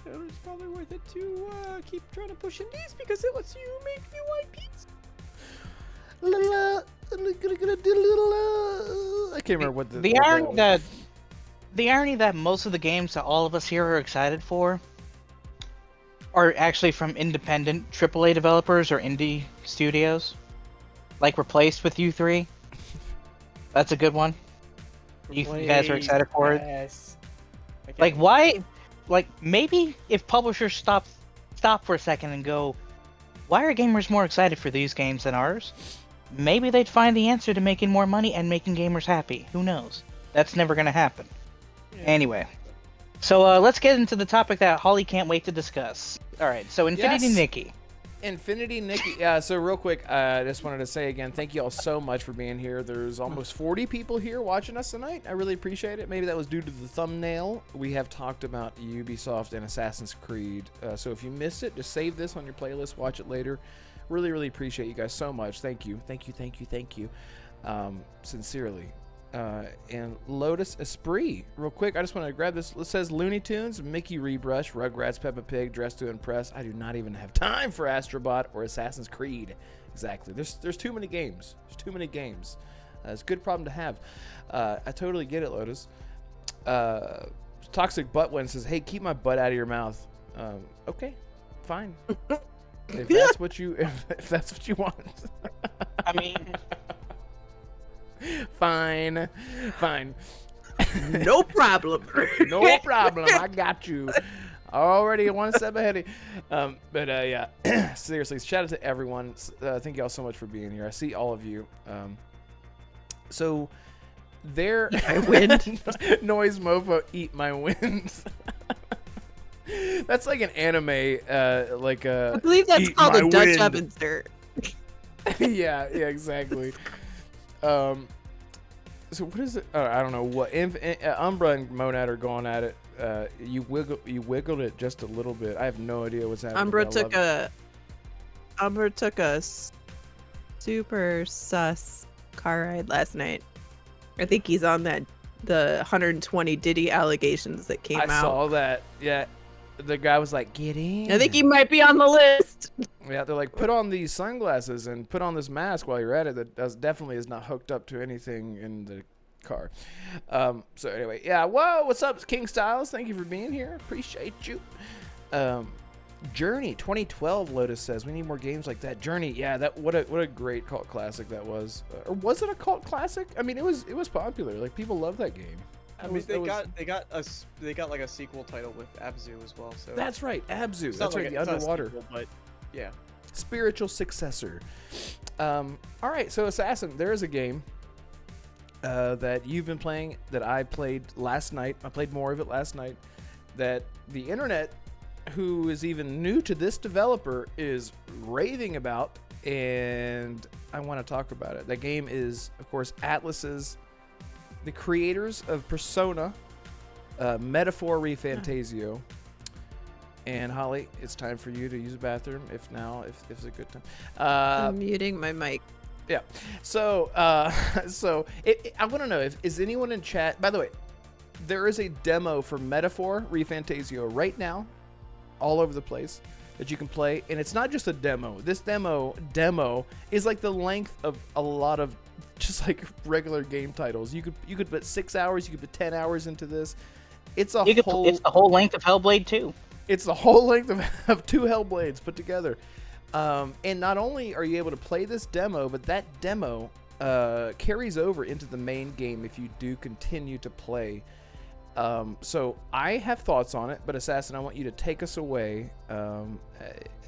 It's probably worth it to keep trying to push indies because it lets you make new IPs. I can't remember what the irony that most of the games that all of us here are excited for are actually from independent AAA developers or indie studios, like Replaced with U3. That's a good one. You guys are excited for it? Yes. Like, why? Like, maybe if publishers stop for a second and go, why are gamers more excited for these games than ours? Maybe they'd find the answer to making more money and making gamers happy. Who knows? That's never going to happen. Yeah. Anyway, so let's get into the topic that Holly can't wait to discuss. All right, so Infinity Nikki. Infinity Nikki. Yeah, so real quick, I just wanted to say again, thank you all so much for being here. There's almost 40 people here watching us tonight. I really appreciate it. Maybe that was due to the thumbnail. We have talked about Ubisoft and Assassin's Creed. So if you missed it, just save this on your playlist, watch it later. Really, really appreciate you guys so much. Thank you. Sincerely. And Lotus Esprit. Real quick, I just want to grab this. It says Looney Tunes, Mickey Rebrush, Rugrats, Peppa Pig, Dressed to Impress. I do not even have time for Astrobot or Assassin's Creed. Exactly. There's too many games. There's too many games. It's a good problem to have. I totally get it, Lotus. Toxic Buttwind says, hey, keep my butt out of your mouth. Okay, fine. If that's what you want. I mean... Fine. No problem. No problem. I got you. Already one step ahead of you. Yeah. Seriously, shout out to everyone. Thank you all so much for being here. I see all of you. So there I win. Noise Mofo, eat my wins. That's like an anime, like I believe that's called a Dutch oven insert. yeah, exactly. So what is it? Oh, I don't know what. Umbra and Monad are going at it. You wiggled it just a little bit. I have no idea what's happening. Umbra took a super sus car ride last night. I think he's on the 120 Diddy allegations that came I out. saw that. Yeah. The guy was like, get in. I think he might be on the list. Yeah, they're like, put on these sunglasses and put on this mask while you're at it. That definitely is not hooked up to anything in the car. So anyway, yeah. Whoa, what's up, King Styles? Thank you for being here. Appreciate you. Journey 2012. Lotus says we need more games like that. Journey, yeah. That what a great cult classic that was. Or was it a cult classic? I mean, it was popular. Like people love that game. I mean, they got like a sequel title with Abzu as well. So That's right, Abzu. it's That's not right, like the it's not a underwater. sequel, but yeah. Spiritual successor. All right, so Assassin, there is a game that you've been playing that I played last night. I played more of it last night. That the internet, who is even new to this developer, is raving about, and I want to talk about it. That game is, of course, Atlus's, the creators of Persona, Metaphor Refantazio. And Holly, it's time for you to use the bathroom. If it's a good time. I'm muting my mic. Yeah. So I want to know is anyone in chat? By the way, there is a demo for Metaphor Refantazio right now, all over the place that you can play, and it's not just a demo. This demo is like the length of a lot of just like regular game titles. You could put 6 hours, you could put 10 hours into this. It's the whole length of Hellblade 2. It's the whole length of 2 Hellblades put together. And not only are you able to play this demo, but that demo carries over into the main game if you do continue to play. So I have thoughts on it, but Assassin, I want you to take us away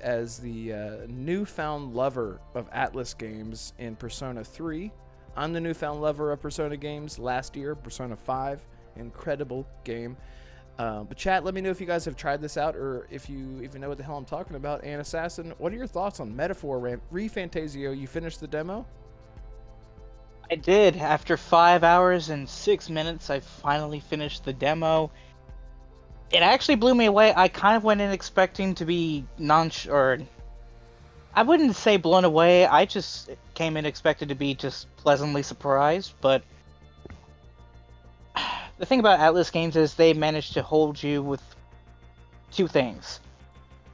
as the newfound lover of Atlus games in Persona 3. I'm the newfound lover of Persona games last year, Persona 5, incredible game. But chat, let me know if you guys have tried this out or if you even know what the hell I'm talking about. And Assassin, what are your thoughts on Metaphor Refantazio? You finished the demo? I did. After 5 hours and 6 minutes, I finally finished the demo. It actually blew me away. I kind of went in expecting to be I wouldn't say blown away. I just came in expected to be just pleasantly surprised. But the thing about Atlus games is they manage to hold you with 2 things: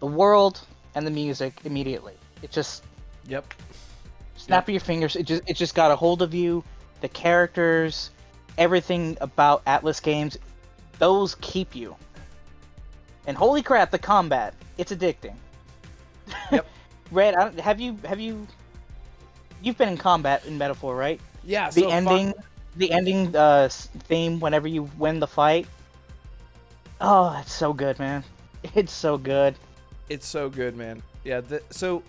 the world and the music immediately. It just snap of your fingers. It just got a hold of you. The characters, everything about Atlus games, those keep you. And holy crap, the combat! It's addicting. Yep. Red, you've been in combat in Metaphor, right? Yeah. The ending theme whenever you win the fight. Oh, it's so good, man. It's so good. It's so good, man. Yeah. So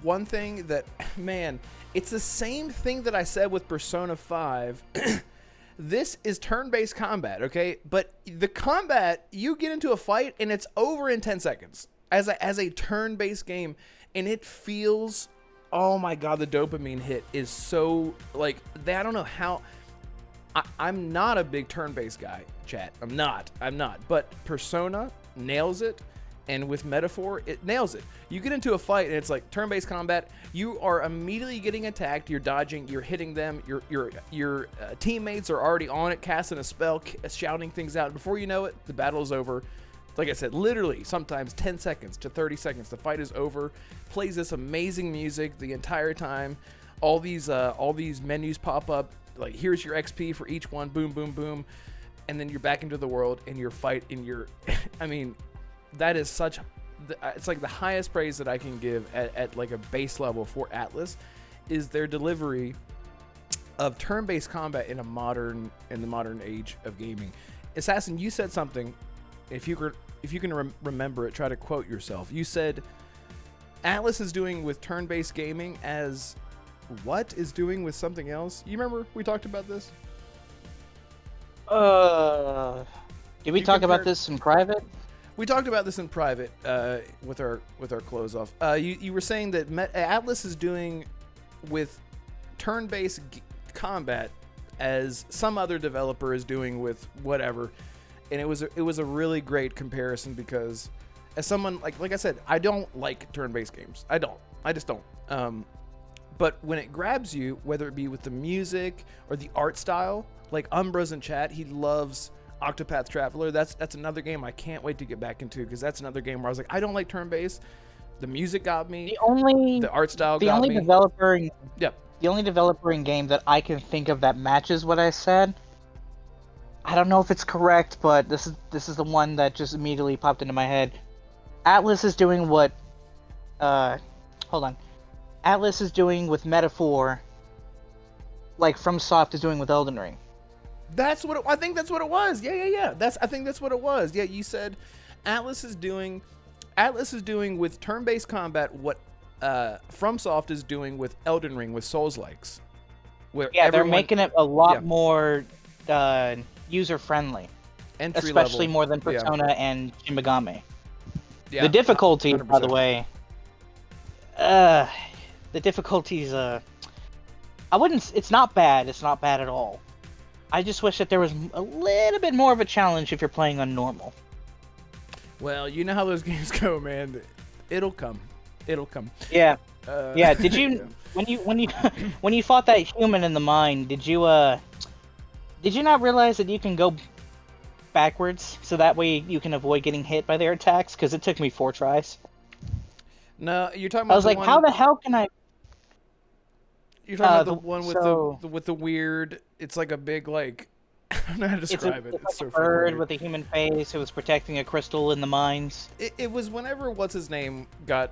one thing that, man, it's the same thing that I said with Persona 5. This is turn-based combat, okay? But the combat, you get into a fight and it's over in 10 seconds as a turn-based game, and it feels, oh my god, the dopamine hit is so, like, I don't know how. I'm not a big turn-based guy, chat. I'm not. But Persona nails it, and with Metaphor, it nails it. You get into a fight, and it's like turn-based combat. You are immediately getting attacked. You're dodging. You're hitting them. Your teammates are already on it, casting a spell, shouting things out. Before you know it, the battle is over. Like I said, literally, sometimes 10 seconds to 30 seconds, the fight is over. Plays this amazing music the entire time. All these menus pop up. Like, here's your XP for each one, boom, boom, boom, and then you're back into the world and your fight and your, I mean, that is it's like the highest praise that I can give at like a base level for Atlus is their delivery of turn-based combat in the modern age of gaming. Assassin, you said something. If you can remember it, try to quote yourself. You said Atlus is doing with turn-based gaming as what is doing with something else. You remember we talked about this? Did we talk about this in private? We talked about this in private with our close off. You were saying that Atlus is doing with turn-based combat as some other developer is doing with whatever, and it was a really great comparison because as someone like I said, I don't like turn-based games. I just don't. But when it grabs you, whether it be with the music or the art style, like Umbra's in chat, he loves Octopath Traveler. That's another game I can't wait to get back into, because that's another game where I was like, I don't like turn-based. The music got me. The art style got me. Yep. The only developer in game that I can think of that matches what I said. I don't know if it's correct, but this is the one that just immediately popped into my head. Atlus is doing what Atlus is doing with Metaphor, like FromSoft is doing with Elden Ring. That's what I think. That's what it was. Yeah. I think that's what it was. Yeah, you said Atlus is doing with turn-based combat what FromSoft is doing with Elden Ring with Souls-likes. Yeah, they're making it a lot more user-friendly, especially more than Persona and Shin Megami. Yeah, the difficulty, 100%. by the way, the difficulties, it's not bad. It's not bad at all. I just wish that there was a little bit more of a challenge if you're playing on normal. Well, you know how those games go, man. It'll come. Yeah. Yeah. Did you when you fought that human in the mine? Did you not realize that you can go backwards so that way you can avoid getting hit by their attacks? Because it took me 4 tries. No, you're talking about. I was like, how the hell can I? You're talking about the one with the weird. It's like a big like. I don't know how to describe it. It's like a bird with a human face who was protecting a crystal in the mines. It was whenever what's his name got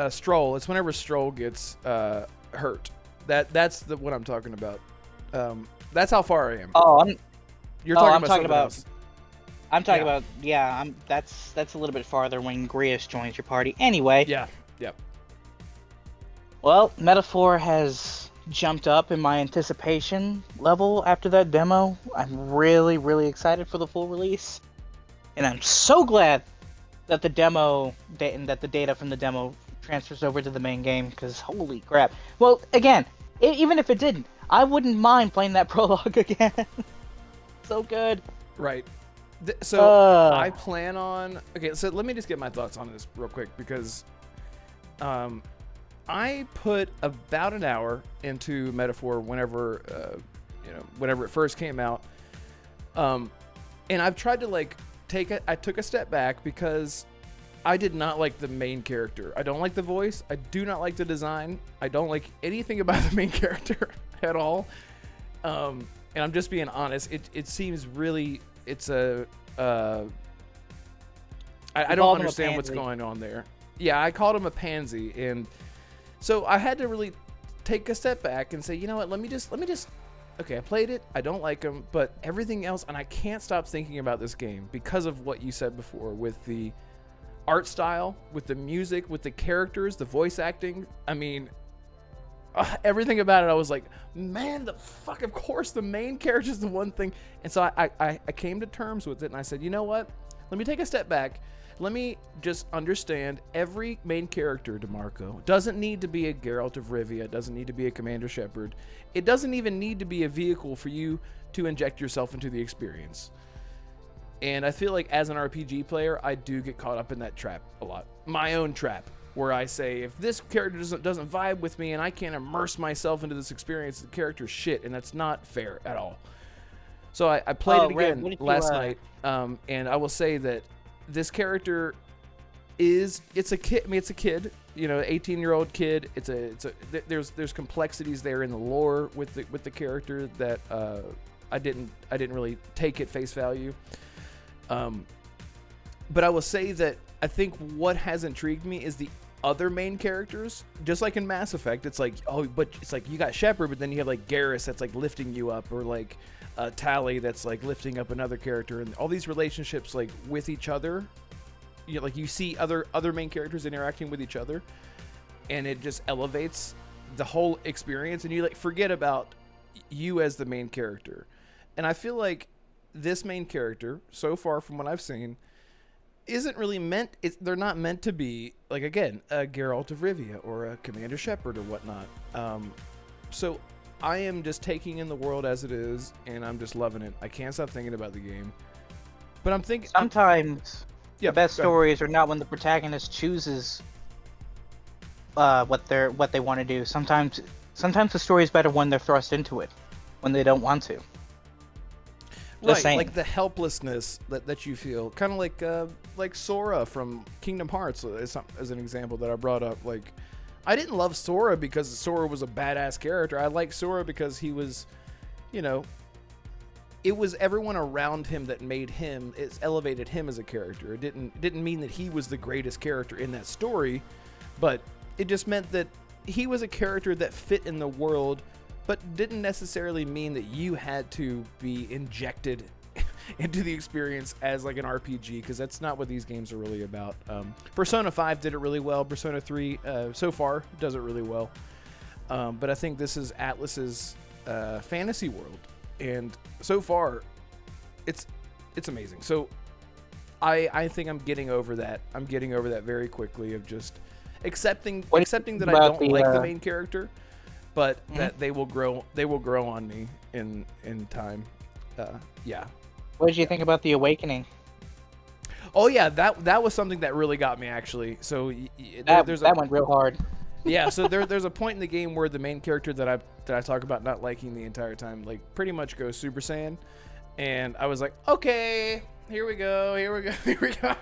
Stroll. It's whenever Stroll gets hurt. That's the what I'm talking about. That's how far I am. You're talking about else. I'm talking about that's a little bit farther when Grius joins your party. Anyway. Yeah. Yep. Well, Metaphor has jumped up in my anticipation level after that demo. I'm really, really excited for the full release, and I'm so glad that the data from the demo transfers over to the main game. Because holy crap! Well, again, even if it didn't, I wouldn't mind playing that prologue again. So good. Right. So I plan on. Okay, so let me just get my thoughts on this real quick, because I put about an hour into Metaphor whenever it first came out, and I've tried to I took a step back because I did not like the main character. I don't like the voice. I do not like the design. I don't like anything about the main character at all. And I'm just being honest. It seems really. It's a. I don't understand what's going on there. Yeah, I called him a pansy, and so I had to really take a step back and say, you know what? Let me just. Okay, I played it. I don't like him, but everything else, and I can't stop thinking about this game because of what you said before with the art style, with the music, with the characters, the voice acting. I mean, everything about it, I was like, man, of course, the main character is the one thing. And so I came to terms with it, and I said, you know what? Let me take a step back. Let me just understand every main character, DeMarco. Doesn't need to be a Geralt of Rivia. Doesn't need to be a Commander Shepard. It doesn't even need to be a vehicle for you to inject yourself into the experience. And I feel like as an RPG player, I do get caught up in that trap a lot. My own trap, where I say, if this character doesn't vibe with me and I can't immerse myself into this experience, the character's shit, and that's not fair at all. So I played it again last night, and I will say that this character it's a kid. I mean, it's a kid, 18-year-old kid. There's complexities there in the lore with the character that I didn't really take at face value. But I will say that I think what has intrigued me is the other main characters. Just like in Mass Effect, it's like, but it's like you got Shepard, but then you have like Garrus that's like lifting you up, or like Tali that's like lifting up another character, and all these relationships like with each other. You see other main characters interacting with each other, and it just elevates the whole experience, and you like forget about you as the main character. And I feel like this main character, so far from what I've seen, isn't really they're not meant to be, like, again, a Geralt of Rivia or a Commander Shepard or whatnot. So I am just taking in the world as it is, and I'm just loving it. I can't stop thinking about the game. But I'm thinking... Sometimes the best stories are not when the protagonist chooses what they want to do. Sometimes the story is better when they're thrust into it, when they don't want to. Right, saying. like the helplessness that you feel, kind of like Sora from Kingdom Hearts as an example that I brought up. Like, I didn't love Sora because Sora was a badass character. I liked Sora because he was, you know, it was everyone around him that made him. It's elevated him as a character. It didn't mean that he was the greatest character in that story, but it just meant that he was a character that fit in the world, but didn't necessarily mean that you had to be injected into the experience as like an RPG, because that's not what these games are really about. Persona 5 did it really well. Persona 3 so far does it really well. But I think this is Atlus's fantasy world, and so far it's amazing. So I think I'm getting over that. I'm getting over that very quickly of just accepting that I don't like the main character, but that they will grow on me in time. Yeah. What did you think about the Awakening? Oh yeah, that was something that really got me, actually. So that went real hard. Yeah, so there's a point in the game where the main character that I talk about not liking the entire time, like, pretty much goes Super Saiyan, and I was like, okay, here we go.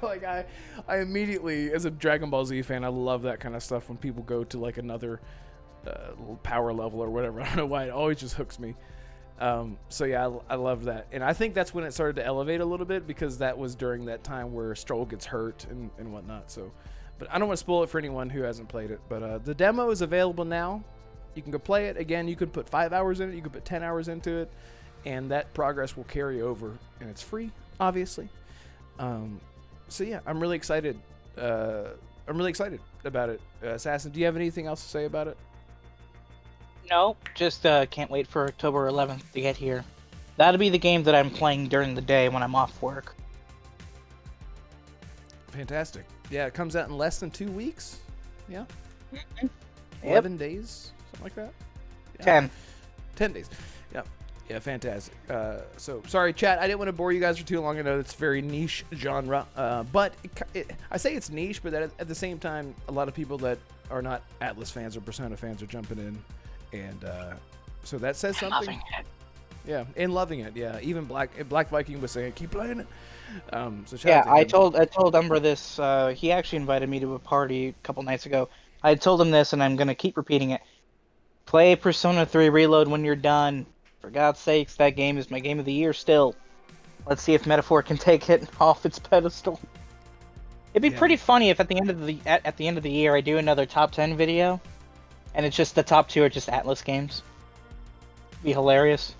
Like, I immediately, as a Dragon Ball Z fan, I love that kind of stuff when people go to like another power level or whatever. I don't know why, it always just hooks me. So yeah, I love that, and I think that's when it started to elevate a little bit, because that was during that time where Stroll gets hurt and whatnot. So, but I don't want to spoil it for anyone who hasn't played it. But the demo is available now. You can go play it. Again, you could put 5 hours in it. You could put 10 hours into it, and that progress will carry over. And it's free, obviously. So yeah, I'm really excited. I'm really excited about it. Assassin, do you have anything else to say about it? No, just can't wait for October 11th to get here. That'll be the game that I'm playing during the day when I'm off work. Fantastic. Yeah, it comes out in less than 2 weeks. Yeah. Mm-hmm. 11 days, something like that. Yeah. 10 days. Yeah. Yeah, fantastic. So, sorry, chat. I didn't want to bore you guys for too long. I know it's very niche genre. But I say it's niche, but at the same time, a lot of people that are not Atlus fans or Persona fans are jumping in. And so that says something. Loving it. Yeah, and loving it. Yeah, even Black Viking was saying, keep playing it. So Yeah, I told Umber this. He actually invited me to a party a couple nights ago. I told him this, and I'm gonna keep repeating it. Play Persona 3 Reload when you're done. For God's sakes, that game is my game of the year still. Let's see if Metaphor can take it off its pedestal. It'd be pretty funny if at the end of the year I do another top 10 video, and it's just the top 2 are just Atlus games. It'd be hilarious.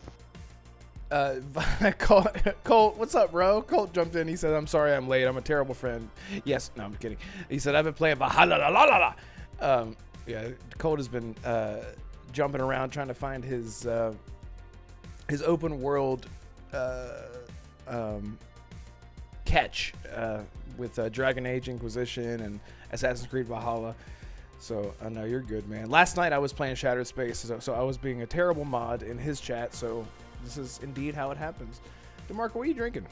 Colt, what's up, bro? Colt jumped in. He said, I'm sorry I'm late. I'm a terrible friend. Yes, no, I'm kidding. He said, I've been playing Valhalla. Yeah, Colt has been jumping around trying to find his open world catch with Dragon Age Inquisition and Assassin's Creed Valhalla. So I know you're good, man. Last night I was playing Shattered Space, so I was being a terrible mod in his chat. So this is indeed how it happens. DeMarco, what are you drinking?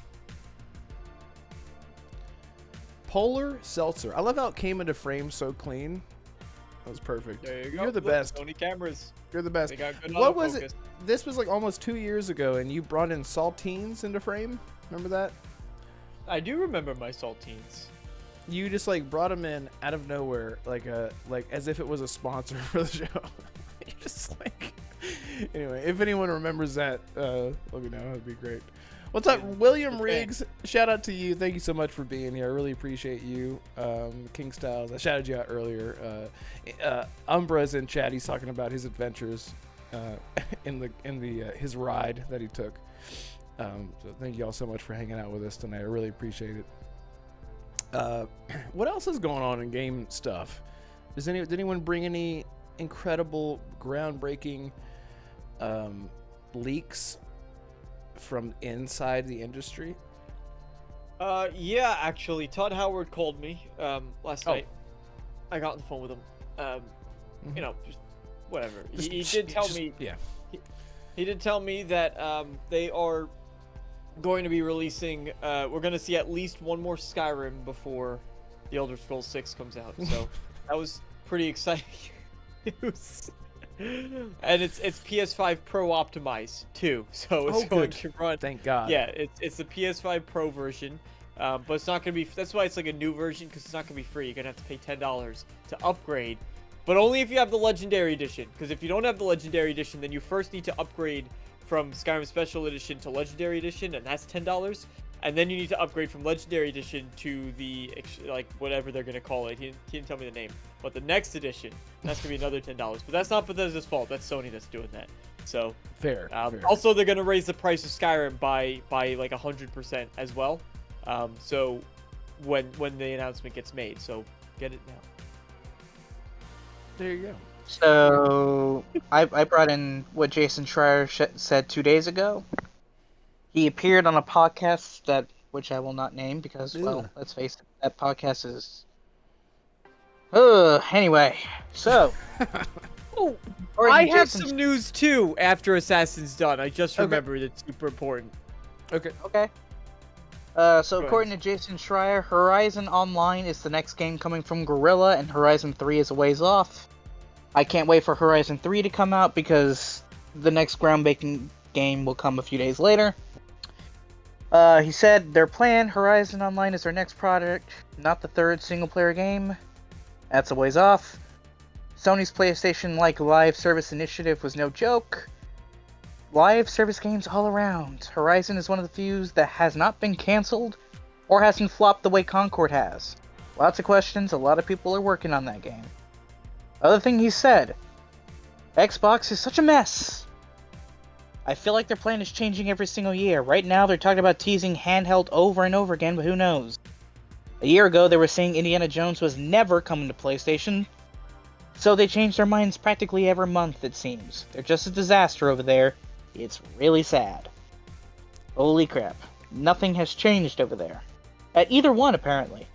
Polar Seltzer. I love how it came into frame so clean. That was perfect. There you go. You're the best. Sony cameras. You're the best. They got good What was autofocus. it? This was like almost 2 years ago, and you brought in saltines into frame. Remember that? I do remember my saltines. You just like brought them in out of nowhere, like as if it was a sponsor for the show. You're just like. Anyway, if anyone remembers that, let me know. That'd be great. What's up, William Riggs? Shout out to you. Thank you so much for being here. I really appreciate you. King Styles. I shouted you out earlier. Umbra's in chat. He's talking about his adventures in his ride that he took. So thank you all so much for hanging out with us tonight. I really appreciate it. What else is going on in game stuff? Did anyone bring any incredible, groundbreaking leaks from inside the industry? Yeah, actually, Todd Howard called me last night. I got on the phone with him. You know, just whatever. He did tell me. Yeah. He did tell me that they are going to be releasing. We're going to see at least one more Skyrim before the Elder Scrolls 6 comes out. So that was pretty exciting news. And it's PS5 Pro optimized too, so it's going to run. Thank God. Yeah, it's the PS5 Pro version, but it's not gonna be. That's why it's like a new version, because it's not gonna be free. You're gonna have to pay $10 to upgrade, but only if you have the Legendary Edition. Because if you don't have the Legendary Edition, then you first need to upgrade from Skyrim Special Edition to Legendary Edition, and that's $10. And then you need to upgrade from Legendary Edition to the, like, whatever they're going to call it. He didn't tell me the name. But the next edition, that's going to be another $10. But that's not Bethesda's fault. That's Sony that's doing that. So, fair. Also, they're going to raise the price of Skyrim by like 100% as well. So, when the announcement gets made. So, get it now. There you go. So, I brought in what Jason Schreier said 2 days ago. He appeared on a podcast which I will not name because, well, let's face it, that podcast is... Anyway, so... Oh, I have some news too after Assassin's done. I just remembered it's super important. Okay. So according to Jason Schreier, Horizon Online is the next game coming from Guerrilla, and Horizon 3 is a ways off. I can't wait for Horizon 3 to come out because the next groundbreaking game will come a few days later. He said their plan, Horizon Online, is their next product, not the third single-player game. That's a ways off. Sony's PlayStation-like live service initiative was no joke. Live service games all around. Horizon is one of the few that has not been cancelled or hasn't flopped the way Concord has. Lots of questions, a lot of people are working on that game. Other thing he said, Xbox is such a mess. I feel like their plan is changing every single year. Right now, they're talking about teasing handheld over and over again, but who knows? A year ago, they were saying Indiana Jones was never coming to PlayStation, so they changed their minds practically every month, it seems. They're just a disaster over there. It's really sad. Holy crap. Nothing has changed over there. At either one, apparently.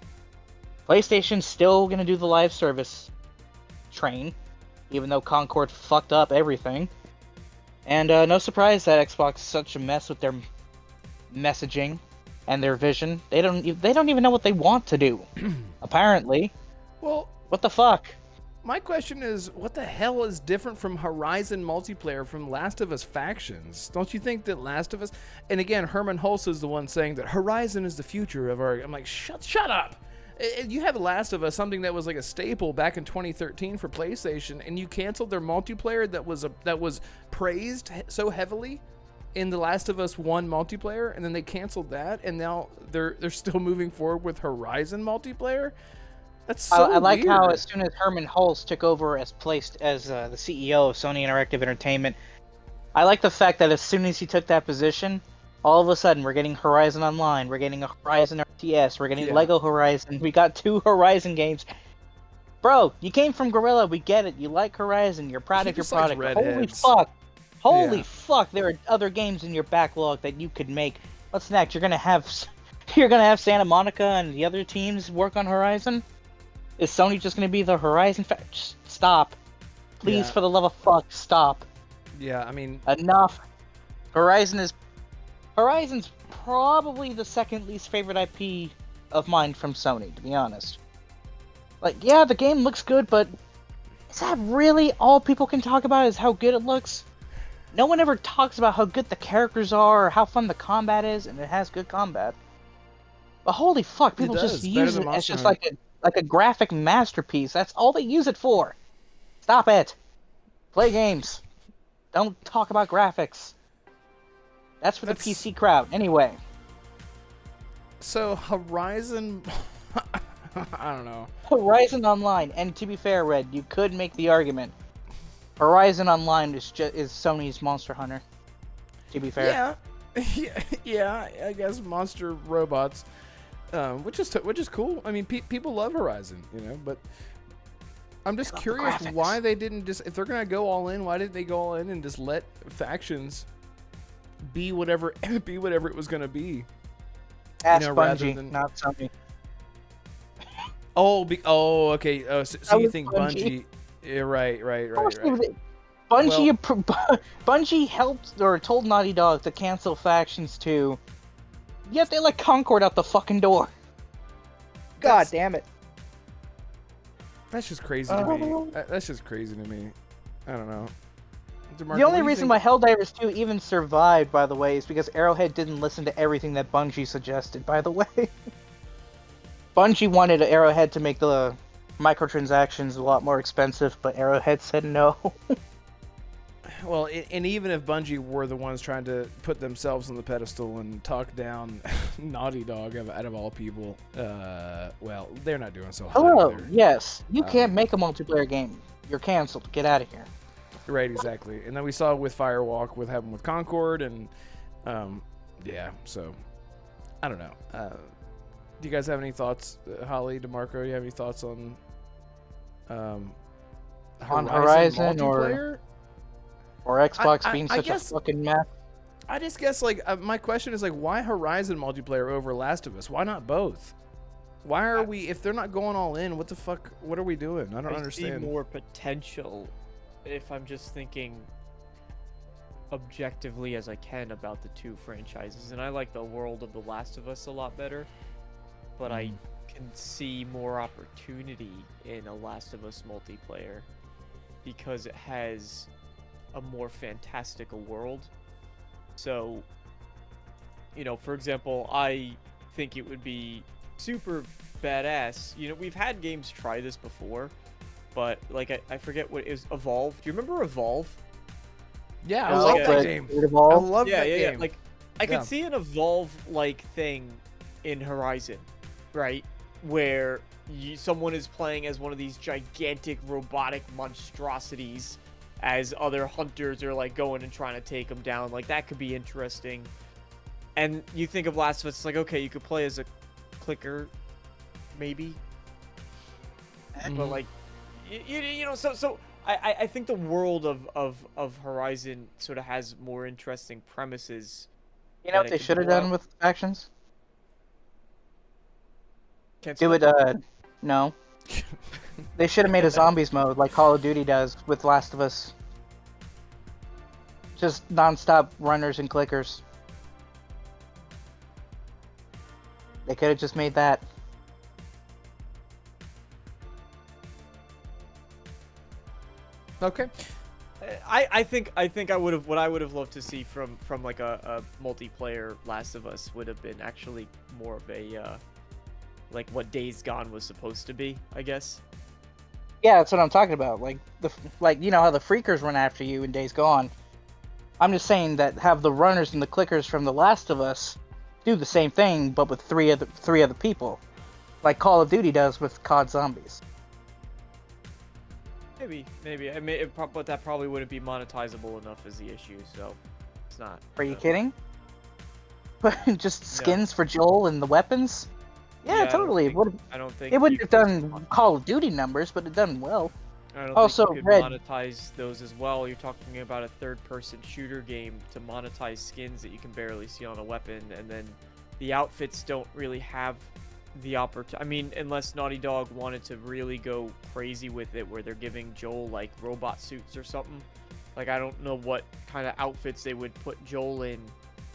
PlayStation's still gonna do the live service train, even though Concord fucked up everything. And no surprise that Xbox is such a mess with their messaging and their vision. They don't even know what they want to do. Apparently. Well, what the fuck? My question is, what the hell is different from Horizon multiplayer from Last of Us Factions? Don't you think that Last of Us... And again, Herman Hulse is the one saying that Horizon is the future of our... I'm like, shut up! You have Last of Us, something that was like a staple back in 2013 for PlayStation, and you canceled their multiplayer that was praised so heavily in the Last of Us 1 multiplayer, and then they canceled that, and now they're still moving forward with Horizon multiplayer? That's so I like weird. how as soon as Herman Hulse took over as the CEO of Sony Interactive Entertainment, I like the fact that as soon as he took that position, all of a sudden we're getting Horizon Online, we're getting a Horizon RTS, we're getting Lego Horizon, we got 2 Horizon games. Bro, you came from Guerrilla, we get it, you like Horizon, you're proud of your product. Holy fuck, there are other games in your backlog that you could make. What's next? You're gonna have Santa Monica and the other teams work on Horizon? Is Sony just gonna be the Horizon Just stop. Please, for the love of fuck, stop. Yeah, I mean... Enough. Horizon's probably the second least favorite IP of mine from Sony, to be honest. Like, yeah, the game looks good, but is that really all people can talk about is how good it looks? No one ever talks about how good the characters are or how fun the combat is, and it has good combat. But holy fuck, people just use it as just like a graphic masterpiece. That's all they use it for. Stop it. Play games. Don't talk about graphics. That's for the PC crowd. Anyway. So, Horizon... I don't know. Horizon Online, and to be fair, Red, you could make the argument. Horizon Online is Sony's Monster Hunter. To be fair. Yeah, I guess monster robots, which is cool. I mean, people love Horizon, but I'm just curious why they didn't just, if they're gonna go all in, why didn't they go all in and just let Factions be whatever it was gonna be? Ask Bungie, not Sony. Okay. So you think Bungie? Yeah, right. Bungie helped or told Naughty Dog to cancel Factions 2, yet they let Concord out the fucking door. God damn it. That's just crazy to me. That's just crazy to me. I don't know. DeMarco, The only what do you reason think? why Helldivers 2 even survived, by the way, is because Arrowhead didn't listen to everything that Bungie suggested, by the way. Bungie wanted Arrowhead to make the microtransactions a lot more expensive, but Arrowhead said no. Well, and even if Bungie were the ones trying to put themselves on the pedestal and talk down Naughty Dog out of all people, well, they're not doing so hot Hello, either. yes, you can't make a multiplayer game. You're canceled. Get out of here. Right, exactly. And then we saw with Firewalk what happened with Concord, and yeah, so I don't know. Do you guys have any thoughts, Holly, DeMarco? Do you have any thoughts on Horizon multiplayer? Or Xbox being I such guess- a fucking mess? I just guess, like, my question is, like, why Horizon multiplayer over Last of Us? Why not both? Why are we, if they're not going all in, what the fuck, what are we doing? I don't understand. See more potential if I'm just thinking objectively as I can about the two franchises. And I like the world of The Last of Us a lot better, but I can see more opportunity in a Last of Us multiplayer because it has a more fantastical world. So, you know, for example, I think it would be super badass. You know, we've had games try this before, but like I forget what is Evolve. Do you remember Evolve? Yeah, It I was love like that a- game. I Evolve? love Yeah, that yeah, game. Like I Yeah. could see an Evolve-like thing in Horizon, right? Where someone is playing as one of these gigantic robotic monstrosities as other hunters are like going and trying to take them down. Like that could be interesting. And you think of Last of Us, it's like, okay, you could play as a clicker, maybe. But like, you know, so I think the world of Horizon sort of has more interesting premises. You know that what it they could should have pull done out. with factions? Cancel Do it, no. They should have made a zombies mode like Call of Duty does with Last of Us. Just non-stop runners and clickers. They could have just made that. Okay. I think I would have what I would have loved to see from like a multiplayer Last of Us would have been actually more of a like what Days Gone was supposed to be, I guess. Yeah, that's what I'm talking about. Like you know how the freakers run after you in Days Gone. I'm just saying that have the runners and the clickers from The Last of Us do the same thing, but with three other people, like Call of Duty does with COD Zombies. Maybe. I mean, but that probably wouldn't be monetizable enough as the issue, so it's not. Are you kidding? Just skins for Joel and the weapons? Yeah, totally. I don't think It wouldn't you have could done Call of Duty numbers, but it done well. I don't Also, think you could Red- monetize those as well. You're talking about a third-person shooter game to monetize skins that you can barely see on a weapon, and then the outfits don't really have the opportunity. I mean, unless Naughty Dog wanted to really go crazy with it, where they're giving Joel like robot suits or something. Like, I don't know what kind of outfits they would put Joel in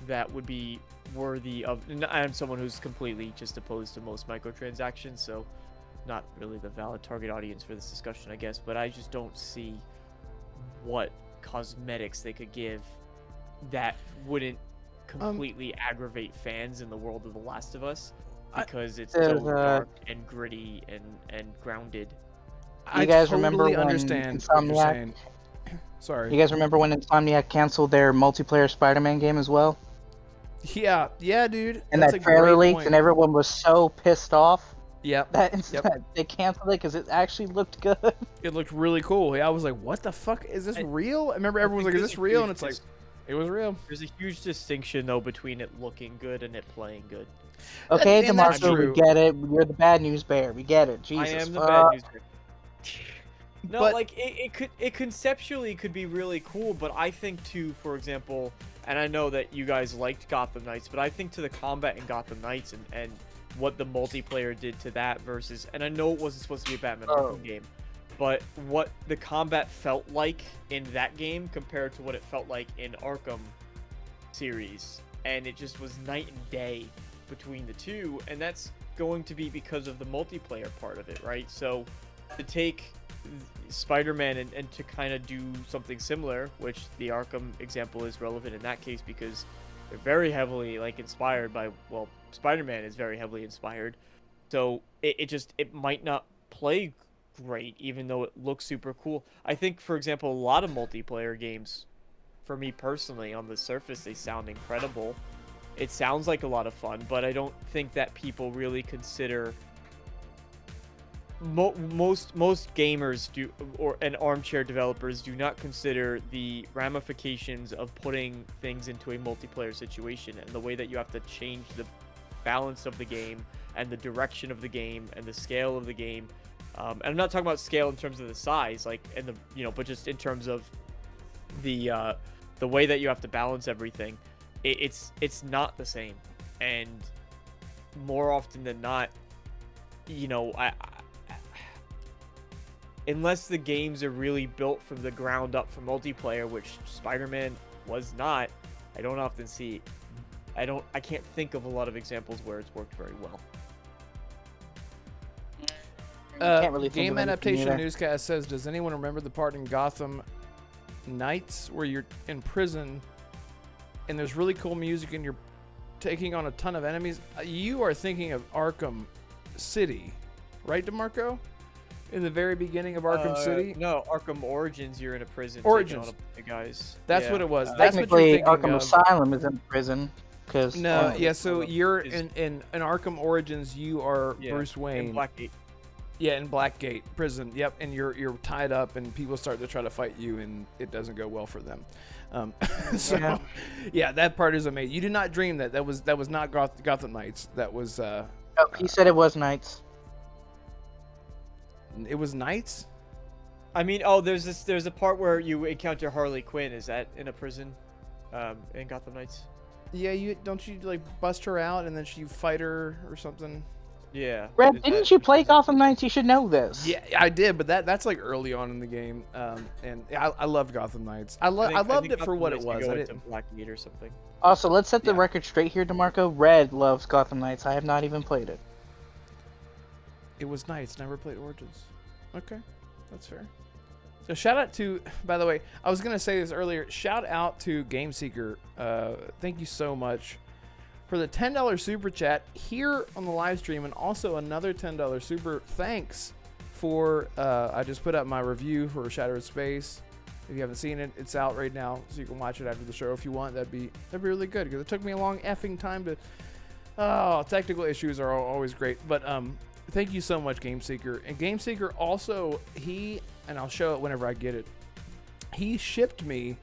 that would be worthy of. And I'm someone who's completely just opposed to most microtransactions, so not really the valid target audience for this discussion, I guess. But I just don't see what cosmetics they could give that wouldn't completely aggravate fans in the world of The Last of Us, because it's so dark and gritty and grounded. I guys totally remember when understand what you're Insomniac- saying. Sorry. You guys remember when Insomniac canceled their multiplayer Spider-Man game as well? Yeah, dude. And that's that a trailer great leaked, point. and everyone was so pissed off Yep. that they canceled it because it actually looked good. It looked really cool. Yeah, I was like, what the fuck? Is this real? I remember everyone was like, is this real? And it's like, it was real. There's a huge distinction though between it looking good and it playing good. Okay, And that's DeMarco, true. we get it. You're the bad news bear. We get it. Jesus. I am the fuck. bad news bear. No, But- like it conceptually could be really cool, but I think too, for example, and I know that you guys liked Gotham Knights, but I think to the combat in Gotham Knights and what the multiplayer did to that versus, and I know it wasn't supposed to be a Batman Arkham game, but what the combat felt like in that game compared to what it felt like in Arkham series, and it just was night and day between the two, and that's going to be because of the multiplayer part of it, right? So to take Spider-Man and to kind of do something similar, which the Arkham example is relevant in that case because they're very heavily like inspired by, well, Spider-Man is very heavily inspired. So it might not play great even though it looks super cool. I think, for example, a lot of multiplayer games, for me personally, on the surface they sound incredible. It sounds like a lot of fun, but I don't think that people really consider most gamers do, and armchair developers do not consider the ramifications of putting things into a multiplayer situation and the way that you have to change the balance of the game and the direction of the game and the scale of the game. And I'm not talking about scale in terms of the size, like, and the, you know, but just in terms of the way that you have to balance everything. It's not the same, and more often than not, you know, unless the games are really built from the ground up for multiplayer, which Spider-Man was not, I don't often see. I can't think of a lot of examples where it's worked very well. Can't really think Game of anything Adaptation either. Newscast says, does anyone remember the part in Gotham Knights where you're in prison and there's really cool music and you're taking on a ton of enemies? You are thinking of Arkham City, right, DeMarco? In the very beginning of Arkham City? No, Arkham Origins, you're in a prison. Origins. Taking on a bunch of guys. That's Yeah. what it was. That's what you're Technically, thinking Arkham of. Asylum is in prison. Cause, No, yeah, Arkham so Asylum you're is- in Arkham Origins, you are Yeah, Bruce Wayne. in Blackgate. Yeah, in Blackgate prison. Yep, and you're tied up, and people start to try to fight you, and it doesn't go well for them. So, Yeah. yeah, that part is amazing. You did not dream that. That was not Gotham Knights. That was Oh, he said it was Knights. it was Knights. I mean, there's a part where you encounter Harley Quinn. Is that in a prison, in Gotham Knights? Yeah, you like bust her out, and then you fight her or something. Yeah. Red, Is didn't that- you play Gotham Knights? You should know this. Yeah, I did, but that's like early on in the game, and I loved Gotham Knights. I I think loved it for Gotham what it Knights was. could I go into didn't. Blackgate or something. Also, let's set the Yeah. record straight here, DeMarco. Red loves Gotham Knights. I have not even played it. It was Knights. Never played Origins. Okay, that's fair. So shout out to, by the way, I was gonna say this earlier. Shout out to GameSeeker. Thank you so much for the $10 super chat here on the live stream, and also another $10 super thanks for. I just put up my review for Shattered Space. If you haven't seen it, it's out right now, so you can watch it after the show if you want. That'd be really good because it took me a long effing time to. Oh, technical issues are always great, but thank you so much, GameSeeker. And GameSeeker also, and I'll show it whenever I get it. He shipped me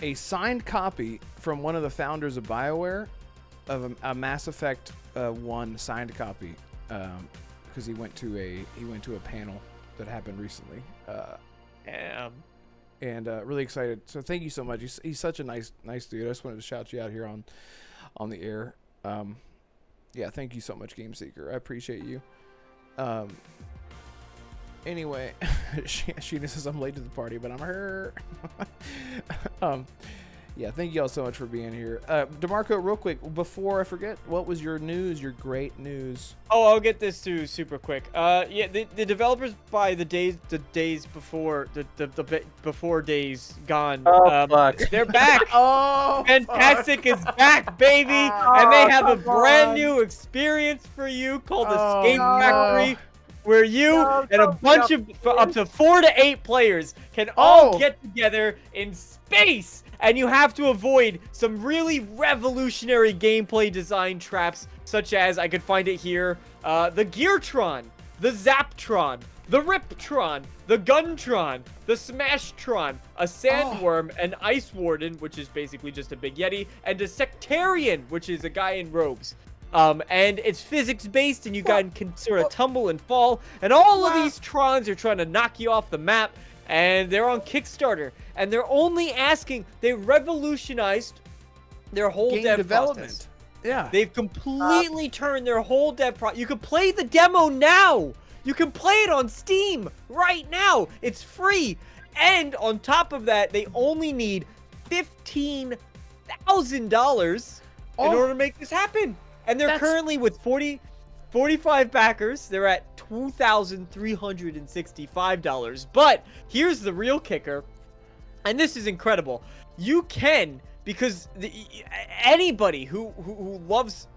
a signed copy from one of the founders of BioWare of a Mass Effect 1 signed copy, because he went to a panel that happened recently. And really excited. So thank you so much. He's such a nice dude. I just wanted to shout you out here on the air. Yeah, thank you so much, GameSeeker. I appreciate you. Anyway, Sheena says I'm late to the party, but I'm her. Yeah, thank you all so much for being here. DeMarco, real quick, before I forget, what was your news? Your great news? Oh, I'll get this too super quick. Yeah, the developers by the days before the before days gone. Oh, fuck. They're back. Oh, Fantastic is back, baby, and they have a brand new experience for you called Escape Factory, where you and a bunch of up to 4 to 8 players can all get together in space, and you have to avoid some really revolutionary gameplay design traps, such as, I could find it here, the Geartron, the Zaptron, the Riptron, the Guntron, the Smashtron, a Sandworm, an Ice Warden, which is basically just a big Yeti, and a Sectarian, which is a guy in robes. And it's physics-based, and you guys can sort of tumble and fall, and all of these Trons are trying to knock you off the map, and they're on Kickstarter, and they're only asking, they revolutionized their whole game dev development. process. Yeah. They've completely turned their whole dev process. You can play the demo now. You can play it on Steam right now. It's free. And on top of that, they only need $15,000 in order to make this happen. And they're currently with 45 backers. They're at $2,365. But here's the real kicker, and this is incredible. You can, because anybody who loves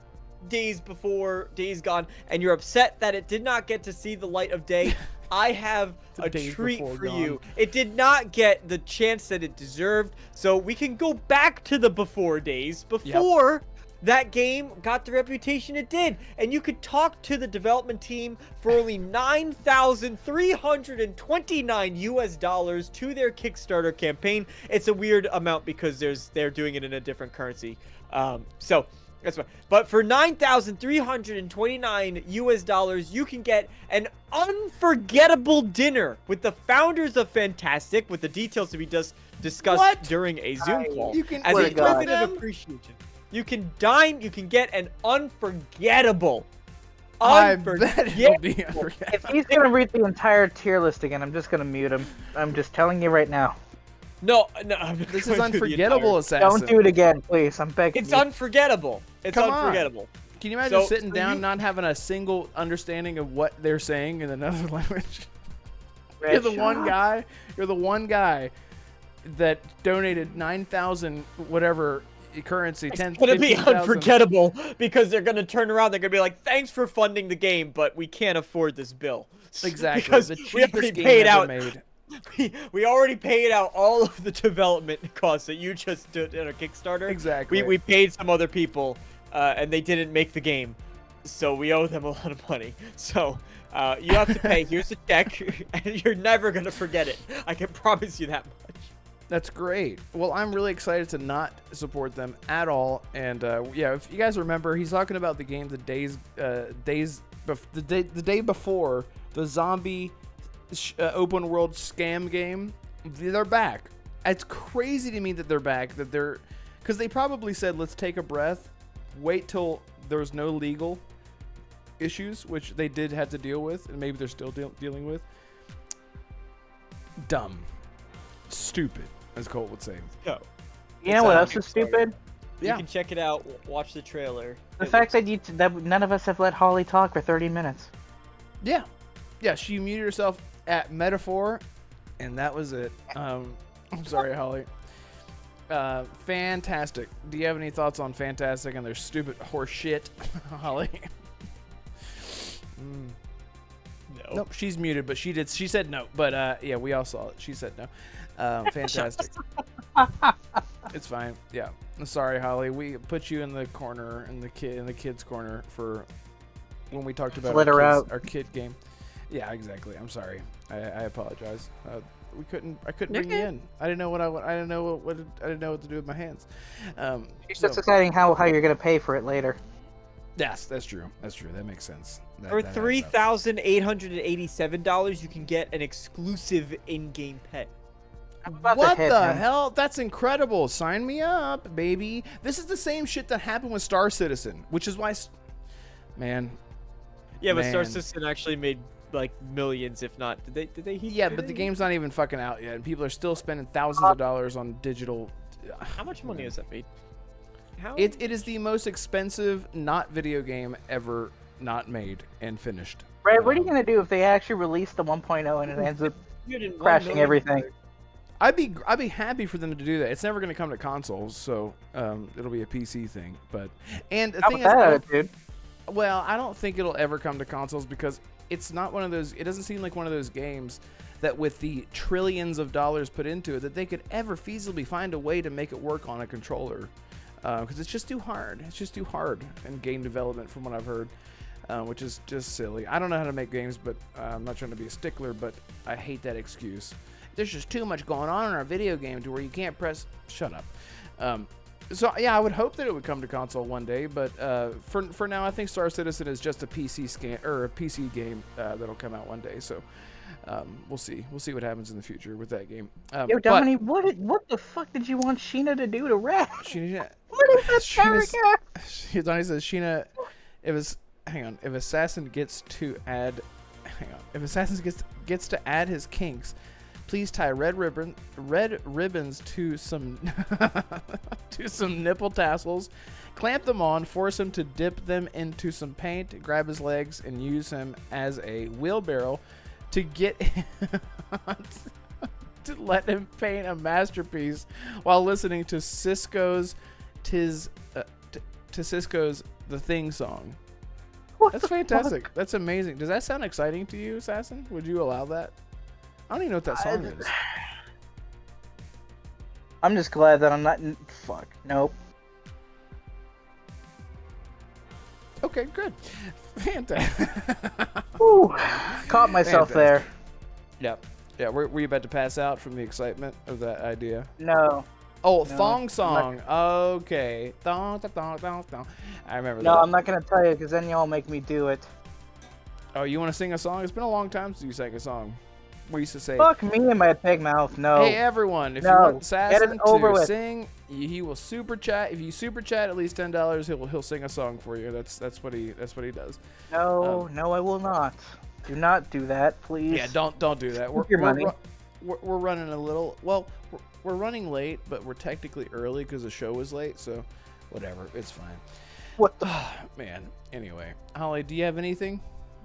Days Gone, and you're upset that it did not get to see the light of day, I have a treat for you. It did not get the chance that it deserved, so we can go back to the before days, before that game got the reputation it did, and you could talk to the development team for only $9,329 to their Kickstarter campaign. It's a weird amount because they're doing it in a different currency. So that's why. But for $9,329 you can get an unforgettable dinner with the founders of Fantastic, with the details to be discussed during a Zoom call. You can as a token of appreciation. You can dine. You can get an unforgettable. I bet it'll be unforgettable. If he's gonna read the entire tier list again, I'm just gonna mute him. I'm just telling you right now. No. This is unforgettable, Assassin. Don't do it again, please. I'm begging It's you. unforgettable. It's unforgettable. Can you imagine sitting down, not having a single understanding of what they're saying in another language? You're the one guy. You're the one guy that donated 9,000 whatever currency. It's gonna be unforgettable because they're gonna turn around. They're gonna be like, "Thanks for funding the game, but we can't afford this bill." Exactly. Because the we already cheapest game paid ever out. made. We already paid out all of the development costs that you just did in a Kickstarter. Exactly. We paid some other people, and they didn't make the game, so we owe them a lot of money. So you have to pay. Here's a check, and you're never gonna forget it. I can promise you that much. That's great. Well, I'm really excited to not support them at all. And yeah, if you guys remember, he's talking about the game the day before, the zombie open world scam game. They're back. It's crazy to me that they're back. Because they probably said, let's take a breath, wait till there's no legal issues, which they did have to deal with, and maybe they're still dealing with. Dumb. Stupid, as Colt would say. No. You know what else is stupid? You can check it out. Watch the trailer. The fact that none of us have let Holly talk for 30 minutes. Yeah. She muted herself at Metaphor, and that was it. I'm sorry, Holly. Fantastic. Do you have any thoughts on Fantastic and their stupid horse shit, Holly? No. Nope, she's muted, but she said no. But yeah, we all saw it. She said no. Fantastic. It's fine. Yeah. I'm sorry, Holly. We put you in the corner, in the kids' corner for when we talked about our kid game. Yeah, exactly. I'm sorry. I apologize. I couldn't bring you in. I didn't know what I didn't know what to do with my hands. It's just exciting how you're gonna pay for it later. Yes, that's true. That makes sense. For $3,887, you can get an exclusive in-game pet. What the hell? That's incredible. Sign me up, baby. This is the same shit that happened with Star Citizen, which is why, man. Yeah, but Star Citizen actually made like millions, if not. Did they? Yeah, but the game's not even fucking out yet, and people are still spending thousands of dollars on digital. How much money has that made? It is the most expensive not video game ever not made and finished. Right, what are you gonna do if they actually release the 1.0 and it ends up crashing everything? I'd be happy for them to do that. It's never gonna come to consoles, so it'll be a PC thing. But the thing is, dude. Well, I don't think it'll ever come to consoles because it's not one of those. It doesn't seem like one of those games that, with the trillions of dollars put into it, that they could ever feasibly find a way to make it work on a controller. Because it's just too hard. It's just too hard in game development, from what I've heard, which is just silly. I don't know how to make games, but I'm not trying to be a stickler, but I hate that excuse. There's just too much going on in our video game to where you can't press. Shut up. So yeah, I would hope that it would come to console one day, but for now, I think Star Citizen is just a PC game that'll come out one day. So we'll see. We'll see what happens in the future with that game. Yo, Dominique, what the fuck did you want Sheena to do to Red? What is that character? Donnie says, Sheena, if Assassin gets to add his kinks, please tie red ribbons to some to some nipple tassels, clamp them on, force him to dip them into some paint, grab his legs, and use him as a wheelbarrow to get to let him paint a masterpiece while listening to Cisco's Cisco's The Thing song. That's fantastic. That's amazing. Does that sound exciting to you, Assassin? Would you allow that? I don't even know what that song is. I'm just glad that I'm not. Fuck. Nope. Okay, good. Fantastic. Ooh, caught myself there. Yep. Yeah, were you about to pass out from the excitement of that idea? No. Oh, No, thong song. Okay. Thong, thong, thong, thong. I remember that. No, I'm not gonna tell you because then y'all make me do it. Oh, you want to sing a song? It's been a long time since you sang a song. We used to say, Fuck me and my pig mouth. No. hey, everyone, if No. you want Get Assassin it over to with. sing, he will super chat. If you super chat at least $10, he'll sing a song for you. That's what he does. No, no, I will not. Do not do that, please. Yeah, don't do that. Keep your money. We're running a little. Well, we're running late, but we're technically early because the show was late. So, whatever, it's fine. What the? Man. Anyway, Holly, do you have anything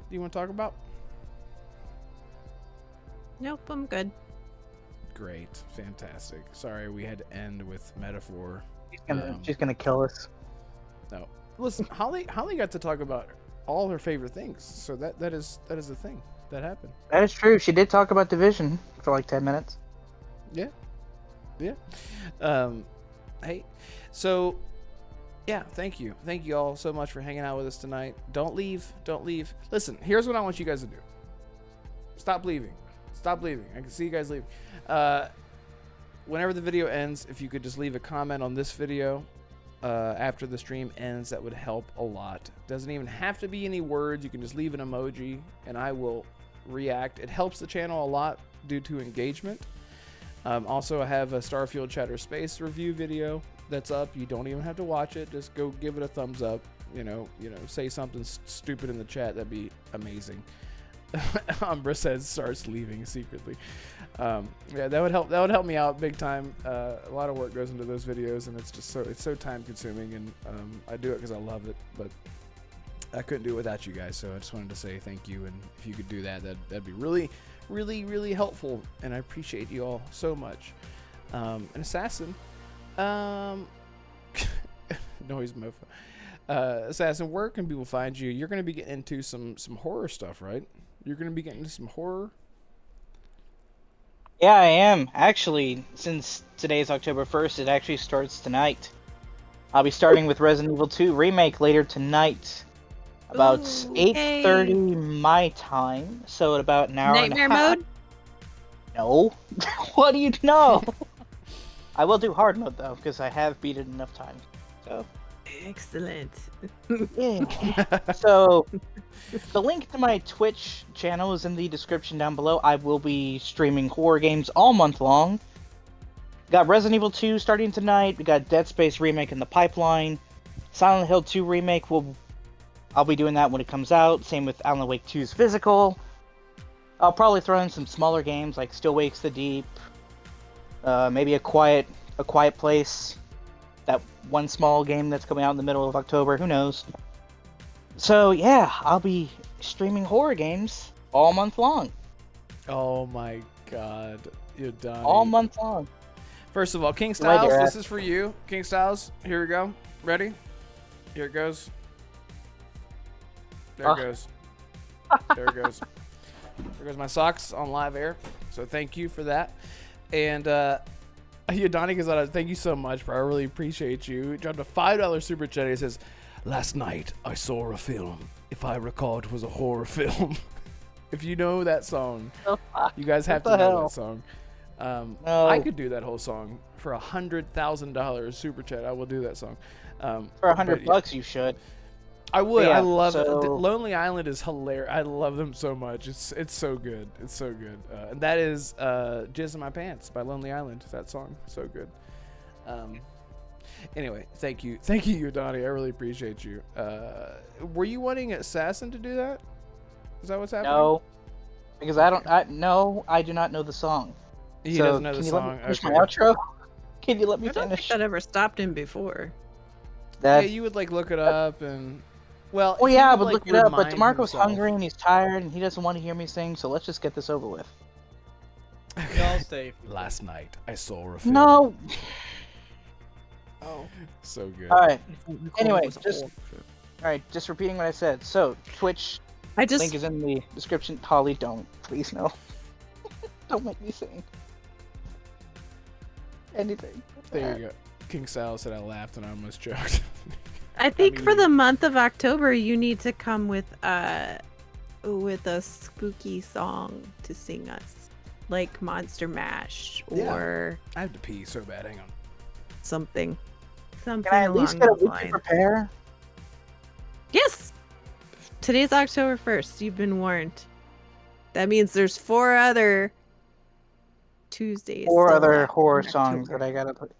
you want to talk about? Nope, I'm good. Great, fantastic. Sorry, we had to end with metaphor. She's gonna kill us. No, listen, Holly got to talk about all her favorite things, so that is the thing that happened. That is true. She did talk about Division for like 10 minutes. Yeah. Hey, so yeah, thank you all so much for hanging out with us tonight. Don't leave. Listen, here's what I want you guys to do. Stop leaving. I can see you guys leaving. Whenever the video ends, if you could just leave a comment on this video after the stream ends, that would help a lot. Doesn't even have to be any words. You can just leave an emoji and I will react. It helps the channel a lot due to engagement. Also, I have a Starfield Chatter Space review video that's up. You don't even have to watch it. Just go give it a thumbs up. You know, say something stupid in the chat. That'd be amazing. Umbra says starts leaving secretly. Yeah, that would help me out big time. A lot of work goes into those videos, and it's so time consuming, and I do it because I love it, but I couldn't do it without you guys. So I just wanted to say thank you, and if you could do that, that'd be really helpful, and I appreciate you all so much. An Assassin, noise mofo. Assassin, where can people find you? You're going to be getting into some horror stuff, right? You're going to be getting into some horror? Yeah, I am. Actually, since today's October 1st, it actually starts tonight. I'll be starting with Resident Evil 2 Remake later tonight. About Ooh, 8:30 my time, so at about an hour Nightmare and a half. mode? No. What do you know? I will do hard mode, though, because I have beat it enough times. So... Excellent. Yeah. So, the link to my Twitch channel is in the description down below. I will be streaming horror games all month long. Got Resident Evil 2 starting tonight. We got Dead Space Remake in the pipeline. Silent Hill 2 Remake, I'll be doing that when it comes out. Same with Alan Wake 2's Physical. I'll probably throw in some smaller games like Still Wakes the Deep. Maybe a Quiet Place. That one small game that's coming out in the middle of October, who knows. So yeah, I'll be streaming horror games all month long. Oh my god, you're done. All month long. First of all, King Styles, Later, this is for you. King Styles, here we go. Ready? Here it goes. There it goes. There it goes. There goes my socks on live air. So thank you for that. And Yadani Kazada, thank you so much, bro. I really appreciate you. He dropped a $5 super chat. He says, "Last night I saw a film. If I recall, it was a horror film." If you know that song, you guys have to know that song. No. I could do that whole song for $100,000 super chat. I will do that song. For $100, you should. I would. Yeah, I love it. so- Lonely Island is hilarious. I love them so much. It's so good. It's so good. And that is "Jizz in My Pants" by Lonely Island. That song, so good. Anyway, thank you, Donnie. I really appreciate you. Were you wanting Assassin to do that? Is that what's happening? No, because I do not know the song. He So, doesn't know the can you let me song. finish Okay. my outro? Can you let me I don't think finish? that ever stopped him before. Yeah, That, you would like look it up and. Well, well, he yeah, I would, would like, look it up, but remind DeMarco's himself. hungry and he's tired and he doesn't want to hear me sing, so let's just get this over with. No, I'll stay. If you Last night I saw a film. No. Oh. So good. All right. Nicole Anyway, was a just- whore. All right. Just repeating what I said. So Twitch I just link is in the description. Holly, don't please no. Don't make me sing anything. There you go. King Sal said I laughed and I almost choked. I think for mean- the month of October you need to come with a spooky song to sing us. Like Monster Mash Yeah. or I have to pee so bad. Hang on. something. Something Can I at least along get a those week to lines. prepare? Yes. Today's October 1st. You've been warned. That means there's 4 other Tuesdays. Four still other left horror in songs October. that I gotta put.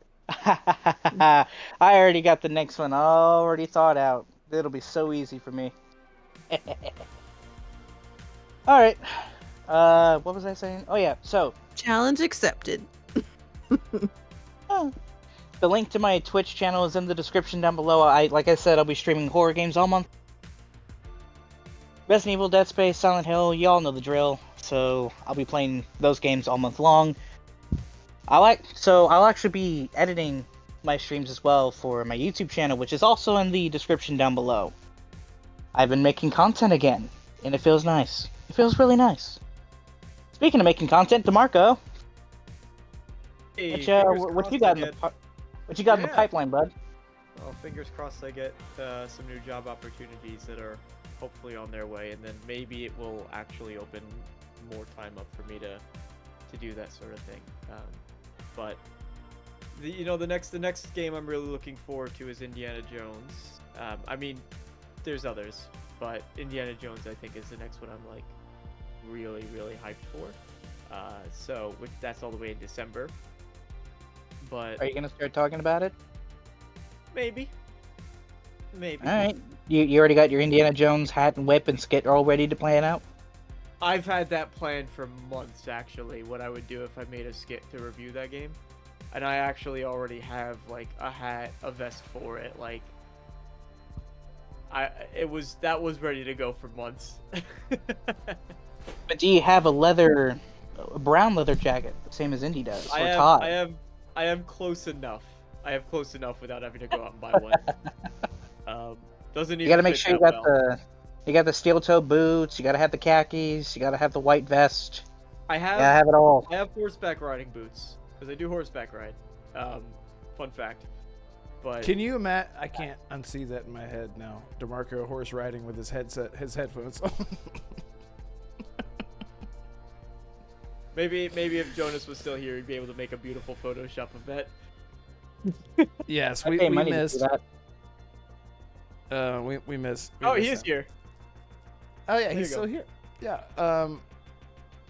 I already got the next one already thought out. It'll be so easy for me. All right. What was I saying? Oh yeah. So Challenge accepted. the link to my Twitch channel is in the description down below. Like I said, I'll be streaming horror games all month. Resident Evil, Dead Space, Silent Hill, y'all know the drill. So I'll be playing those games all month long. I'll actually be editing my streams as well for my YouTube channel, which is also in the description down below. I've been making content again, and it feels nice. It feels really nice. Speaking of making content, DeMarco, Hey, what fingers you crossed got I in get- what you got in the Yeah. pipeline, bud? Well, fingers crossed I get some new job opportunities that are hopefully on their way, and then maybe it will actually open more time up for me to do that sort of thing. But the next game I'm really looking forward to is Indiana Jones. I mean, there's others, but Indiana Jones I think is the next one I'm like really hyped for. So that's all the way in December. But Are you gonna start talking about it? maybe. All right. You already got your Indiana Jones hat and whip and skit all ready to plan out? I've had that planned for months, actually, what I would do if I made a skit to review that game. And I actually already have, like, a hat, a vest for it, like... that was ready to go for months. But do you have a brown leather jacket, same as Indy does, or tie? I am close enough. I have close enough without having to go out and buy one. Doesn't even You gotta make fit sure you that got well. you got the steel toe boots. You gotta have the khakis. You gotta have the white vest. I You gotta have it all. I have horseback riding boots because I do horseback ride. Fun fact. But Can you imagine? I can't unsee that in my head now. DeMarco horse riding with his headphones on. maybe if Jonas was still here, he'd be able to make a beautiful Photoshop of that. Yes, I we pay money to do missed. that. We missed. Oh, he is here. Oh yeah, There he's you go. still here. Yeah.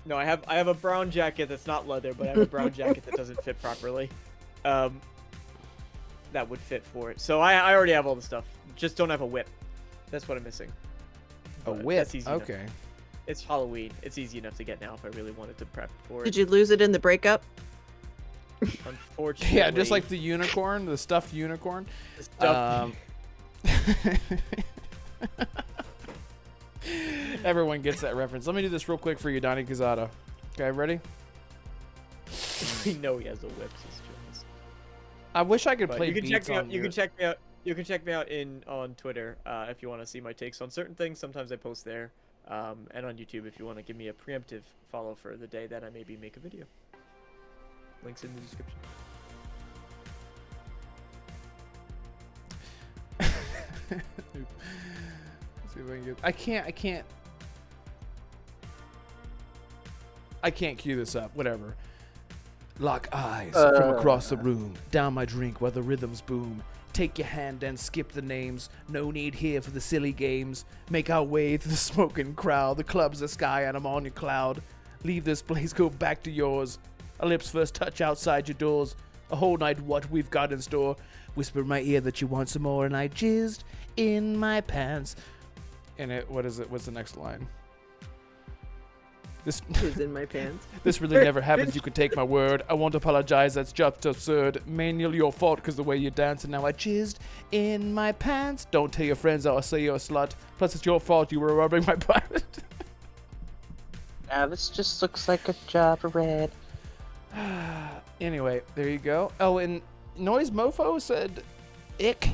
No, I have a brown jacket that's not leather, but I have a brown jacket that doesn't fit properly. That would fit for it. So I already have all the stuff. Just don't have a whip. That's what I'm missing. A But whip. That's easy enough. Okay. It's Halloween. It's easy enough to get now if I really wanted to prep for it. Did you lose it in the breakup? Unfortunately. Yeah, just like the unicorn, the stuffed unicorn. the stuff. Everyone gets that reference. Let me do this real quick for you, Donnie Quezada. Okay, ready? we know he has the whips. It's Jonas. I wish I could But play you can beats check me on out. You can check me out. You can check me out on Twitter if you want to see my takes on certain things. Sometimes I post there, and on YouTube if you want to give me a preemptive follow for the day that I maybe make a video. Links in the description. See if I can get. I can't cue this up. Whatever. Lock eyes from across the room. Down my drink while the rhythms boom. Take your hand and skip the names. No need here for the silly games. Make our way through the smoking crowd. The club's the sky and I'm on your cloud. Leave this place, go back to yours. Our lips first touch outside your doors. A whole night what we've got in store. Whisper in my ear that you want some more, and I jizzed in my pants. And it, what is it? What's the next line? This Is in my pants. this really never happens. You can take my word. I won't apologize. That's just absurd. Mainly your fault because the way you dance, and now I jizzed in my pants. Don't tell your friends I'll say you're a slut. Plus, it's your fault you were rubbing my butt. Now this just looks like a job of red. Anyway, there you go. Oh, and Noise Mofo said, ick.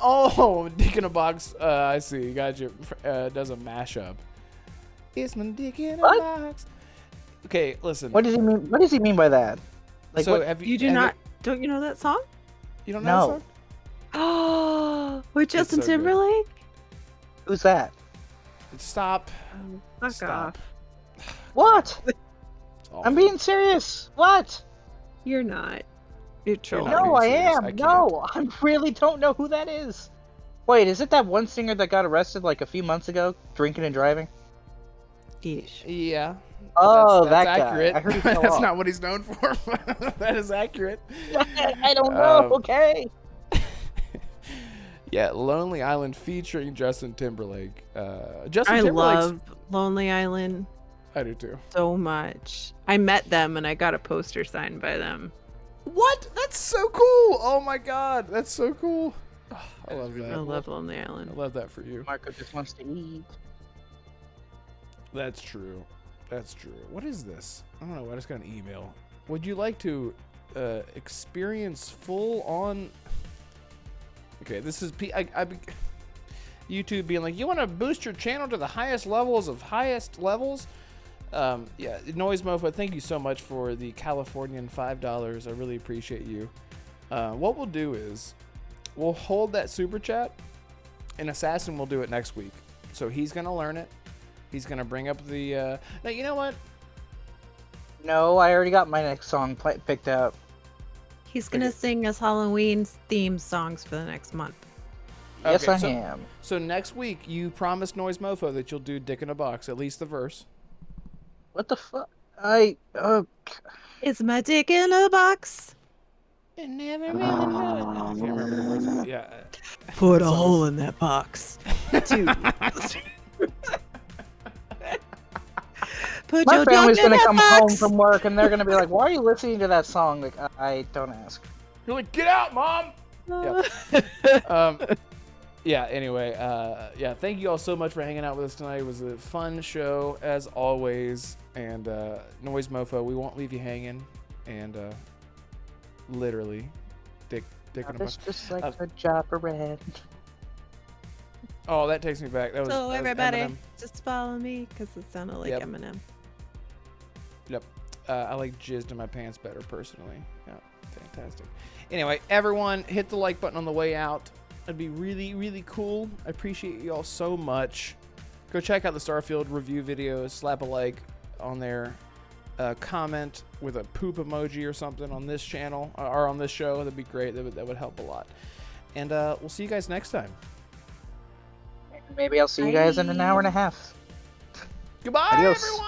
Oh, dick in a box. I see. You got your does a mashup. It's my dick in a What? box. Okay, listen. What does he mean? What does he mean by that? Like, so what? have You do have not. Don't you know that song? You don't know No. that song? Oh, with Justin so good. Timberlake. Who's that? Stop. Fuck Stop. off. What? It's awful. I'm being serious. What? You're not. You're trolling. not No, I being serious. am. I can't. No, I really don't know who that is. Wait, is it that one singer that got arrested like a few months ago, drinking and driving? Yeesh. Yeah. Oh, that's that guy. accurate. I heard he fell That's off. not what he's known for. That is accurate. I don't know. Um, Okay. Yeah, Lonely Island featuring Justin Timberlake. Justin I Timberlake's love Lonely Island I do too. so much. I met them and I got a poster signed by them. What? That's so cool. Oh my god, that's so cool. Oh, I love that. I love Lonely I Island. love that for you. Marco just wants to eat. That's true. That's true. What is this? I don't know. I just got an email. Would you like to experience full on? Okay, this is YouTube being like, you want to boost your channel to the highest levels of highest levels? Yeah, Noise Mofo, thank you so much for the Californian $5. I really appreciate you. What we'll do is we'll hold that super chat, and Assassin will do it next week. So he's gonna learn it. He's gonna bring up the. Now you know what? No, I already got my next song picked out. He's gonna Okay. sing us Halloween theme songs for the next month. Yes, Okay, I so- am. So next week you promised Noise Mofo that you'll do Dick in a Box, at least the verse. What the fuck? It's my dick in a box. I never really know. I can't remember the words. But yeah. Put a Songs. hole in that box. Dude. Put My your family's dick in gonna that come box. home from work and they're gonna be like, "Why are you listening to that song?" Like, I don't ask. You're like, get out, mom. Yeah. Anyway, yeah. Thank you all so much for hanging out with us tonight. It was a fun show as always. And Noise Mofo, we won't leave you hanging. And literally, dick in a It's box. just like a job of red. Oh, that takes me back. That was. So that was everybody, Eminem. just follow me because it sounded like Yep. Eminem. Yep. I like jizzed in my pants better personally. Yeah, fantastic. Anyway, everyone, hit the like button on the way out. That'd be really, really cool. I appreciate you all so much. Go check out the Starfield review videos. Slap a like on there. Comment with a poop emoji or something on this channel or on this show. That'd be great. That would help a lot. And we'll see you guys next time. Maybe I'll see you guys in an hour and a half. Goodbye, Adios. everyone.